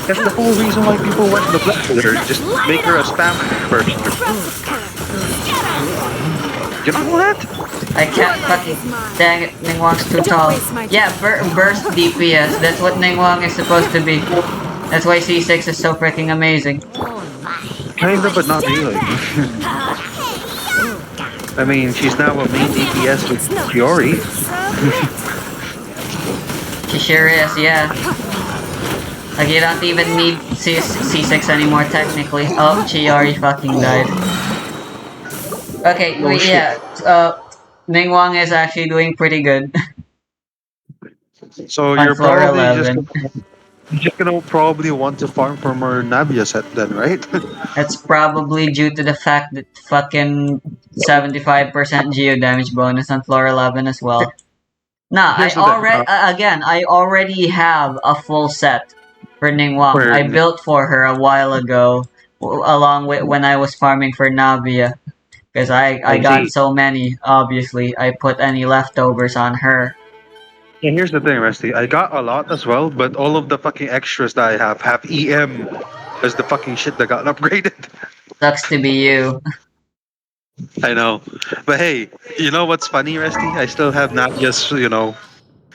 that's the whole reason why people went to Black Widow? Just make her a spam burst. You know what? I can't fucking... Dang it, Ningguang's too tall. Yeah, burst DPS. That's what Ningguang is supposed to be. That's why C6 is so freaking amazing. Kinda, but not really. I mean, she's now a main DPS with Fiori. She sure is, yeah. Like, you don't even need C6 anymore, technically. Oh, Chiori fucking died. Okay, Oh, wait, shit. yeah. Ningguang is actually doing pretty good. So On you're floor probably 11. just gonna probably want to farm for more Navia set then, right? That's probably due to the fact that fucking 75% geo damage bonus on floor 11 as well. Nah, Here's the thing, I already have a full set for Ningguang. For- I built for her a while ago, along with when I was farming for Navia. Because I got see. so many, obviously. I put any leftovers on her. And here's the thing, Rusty. I got a lot as well, but all of the fucking extras that I have EM as the fucking shit that got upgraded. Sucks to be you. I know. But hey, you know what's funny, Rusty? I still have Navia's,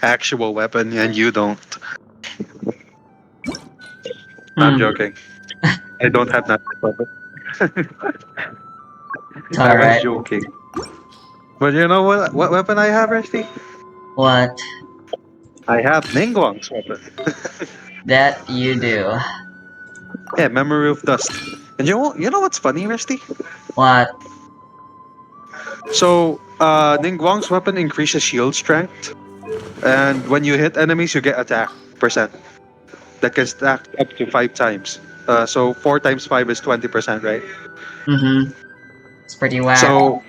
actual weapon, and you don't. I'm Hmm. joking. I don't have Navia's weapon. It's I was alright. joking. But you know what weapon I have, Rusty? What? I have Ningguang's weapon. That you do. Yeah, Memory of Dust. And you know what's funny, Rusty? What? So, Ningguang's weapon increases shield strength, and when you hit enemies, you get attack percent. That can stack up to 5 times. So 4 times 5 is 20%, right? Mm-hmm. It's pretty whack. So,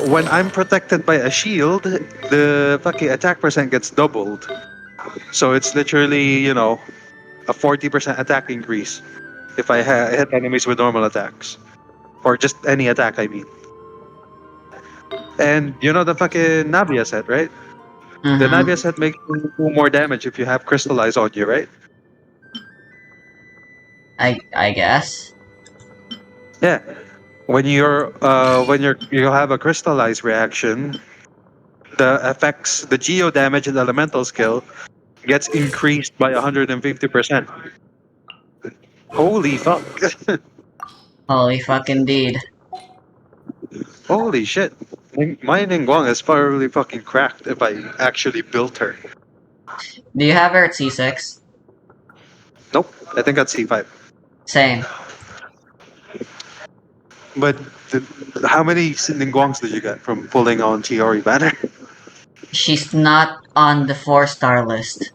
when I'm protected by a shield, the fucking attack percent gets doubled. So it's literally, a 40% attack increase if I hit enemies with normal attacks. Or just any attack, I mean. And you know the fucking Navia set, right? The Mhm. Navia set makes you do more damage if you have Crystallize on you, right? I guess. Yeah. When you have a Crystallize reaction, the Geo damage and elemental skill gets increased by 150%. Holy fuck. Holy fuck indeed. Holy shit. My Ningguang is probably fucking cracked if I actually built her. Do you have her at C6? Nope, I think that's C5. Same. But how many Ningguangs did you get from pulling on Chiori banner? She's not on the 4-star list.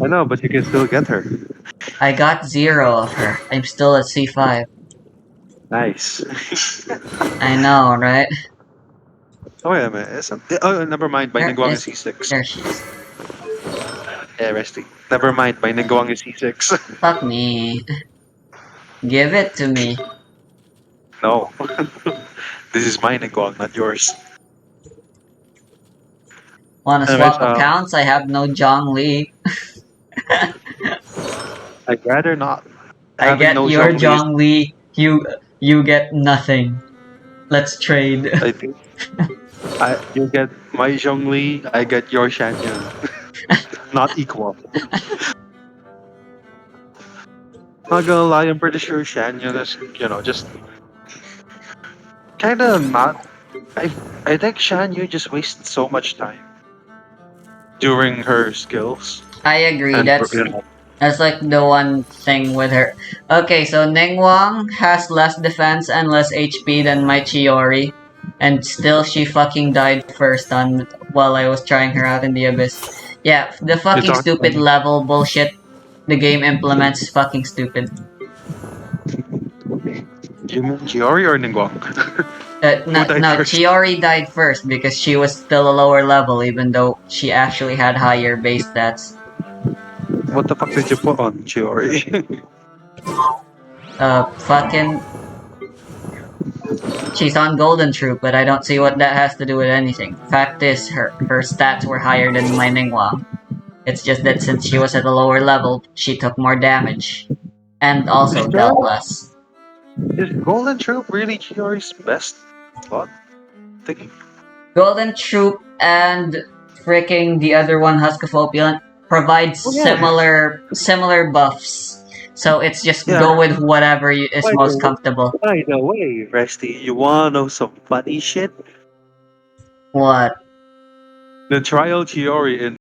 I know, but you can still get her. I got 0 of her. I'm still at C5. Nice. I know, right? Oh wait a minute. Never mind. My There Ningguang is- is C6. There she is. Yeah, Resty. Never mind. My Ningguang is C6. Fuck me. Give it to me. No. This is my Ningguang, not yours. Wanna Anyways, swap accounts? I have no Zhongli. I'd rather not. I Having get no your Zhongli is- Zhongli. You get nothing. Let's trade. I think You get my Zhongli, I get your Shanyan. Not equal. Not gonna lie, I'm pretty sure Shanyan is, just kind of not. I think Shanyu just wasted so much time during her skills. I agree. And, That's like the one thing with her. Okay, so Ningguang has less defense and less HP than my Chiori, and still she fucking died first on while I was trying her out in the abyss. Yeah, the fucking stupid level bullshit the game implements is fucking stupid. You mean Chiori or Ningguang? No, Chiori died first because she was still a lower level, even though she actually had higher base stats. What the fuck did you put on Chiori? Fucking... She's on Golden Troop, but I don't see what that has to do with anything. Fact is, her stats were higher than my Ningguang. It's just that since she was at a lower level, she took more damage. And also dealt less. Is Golden Troop really Chiori's best spot? Golden Troop and freaking the other one, Husk of Opulent, provides similar buffs. So it's just go with whatever is most comfortable. By the way, Resty, you wanna know some funny shit? What? The trial Chiori in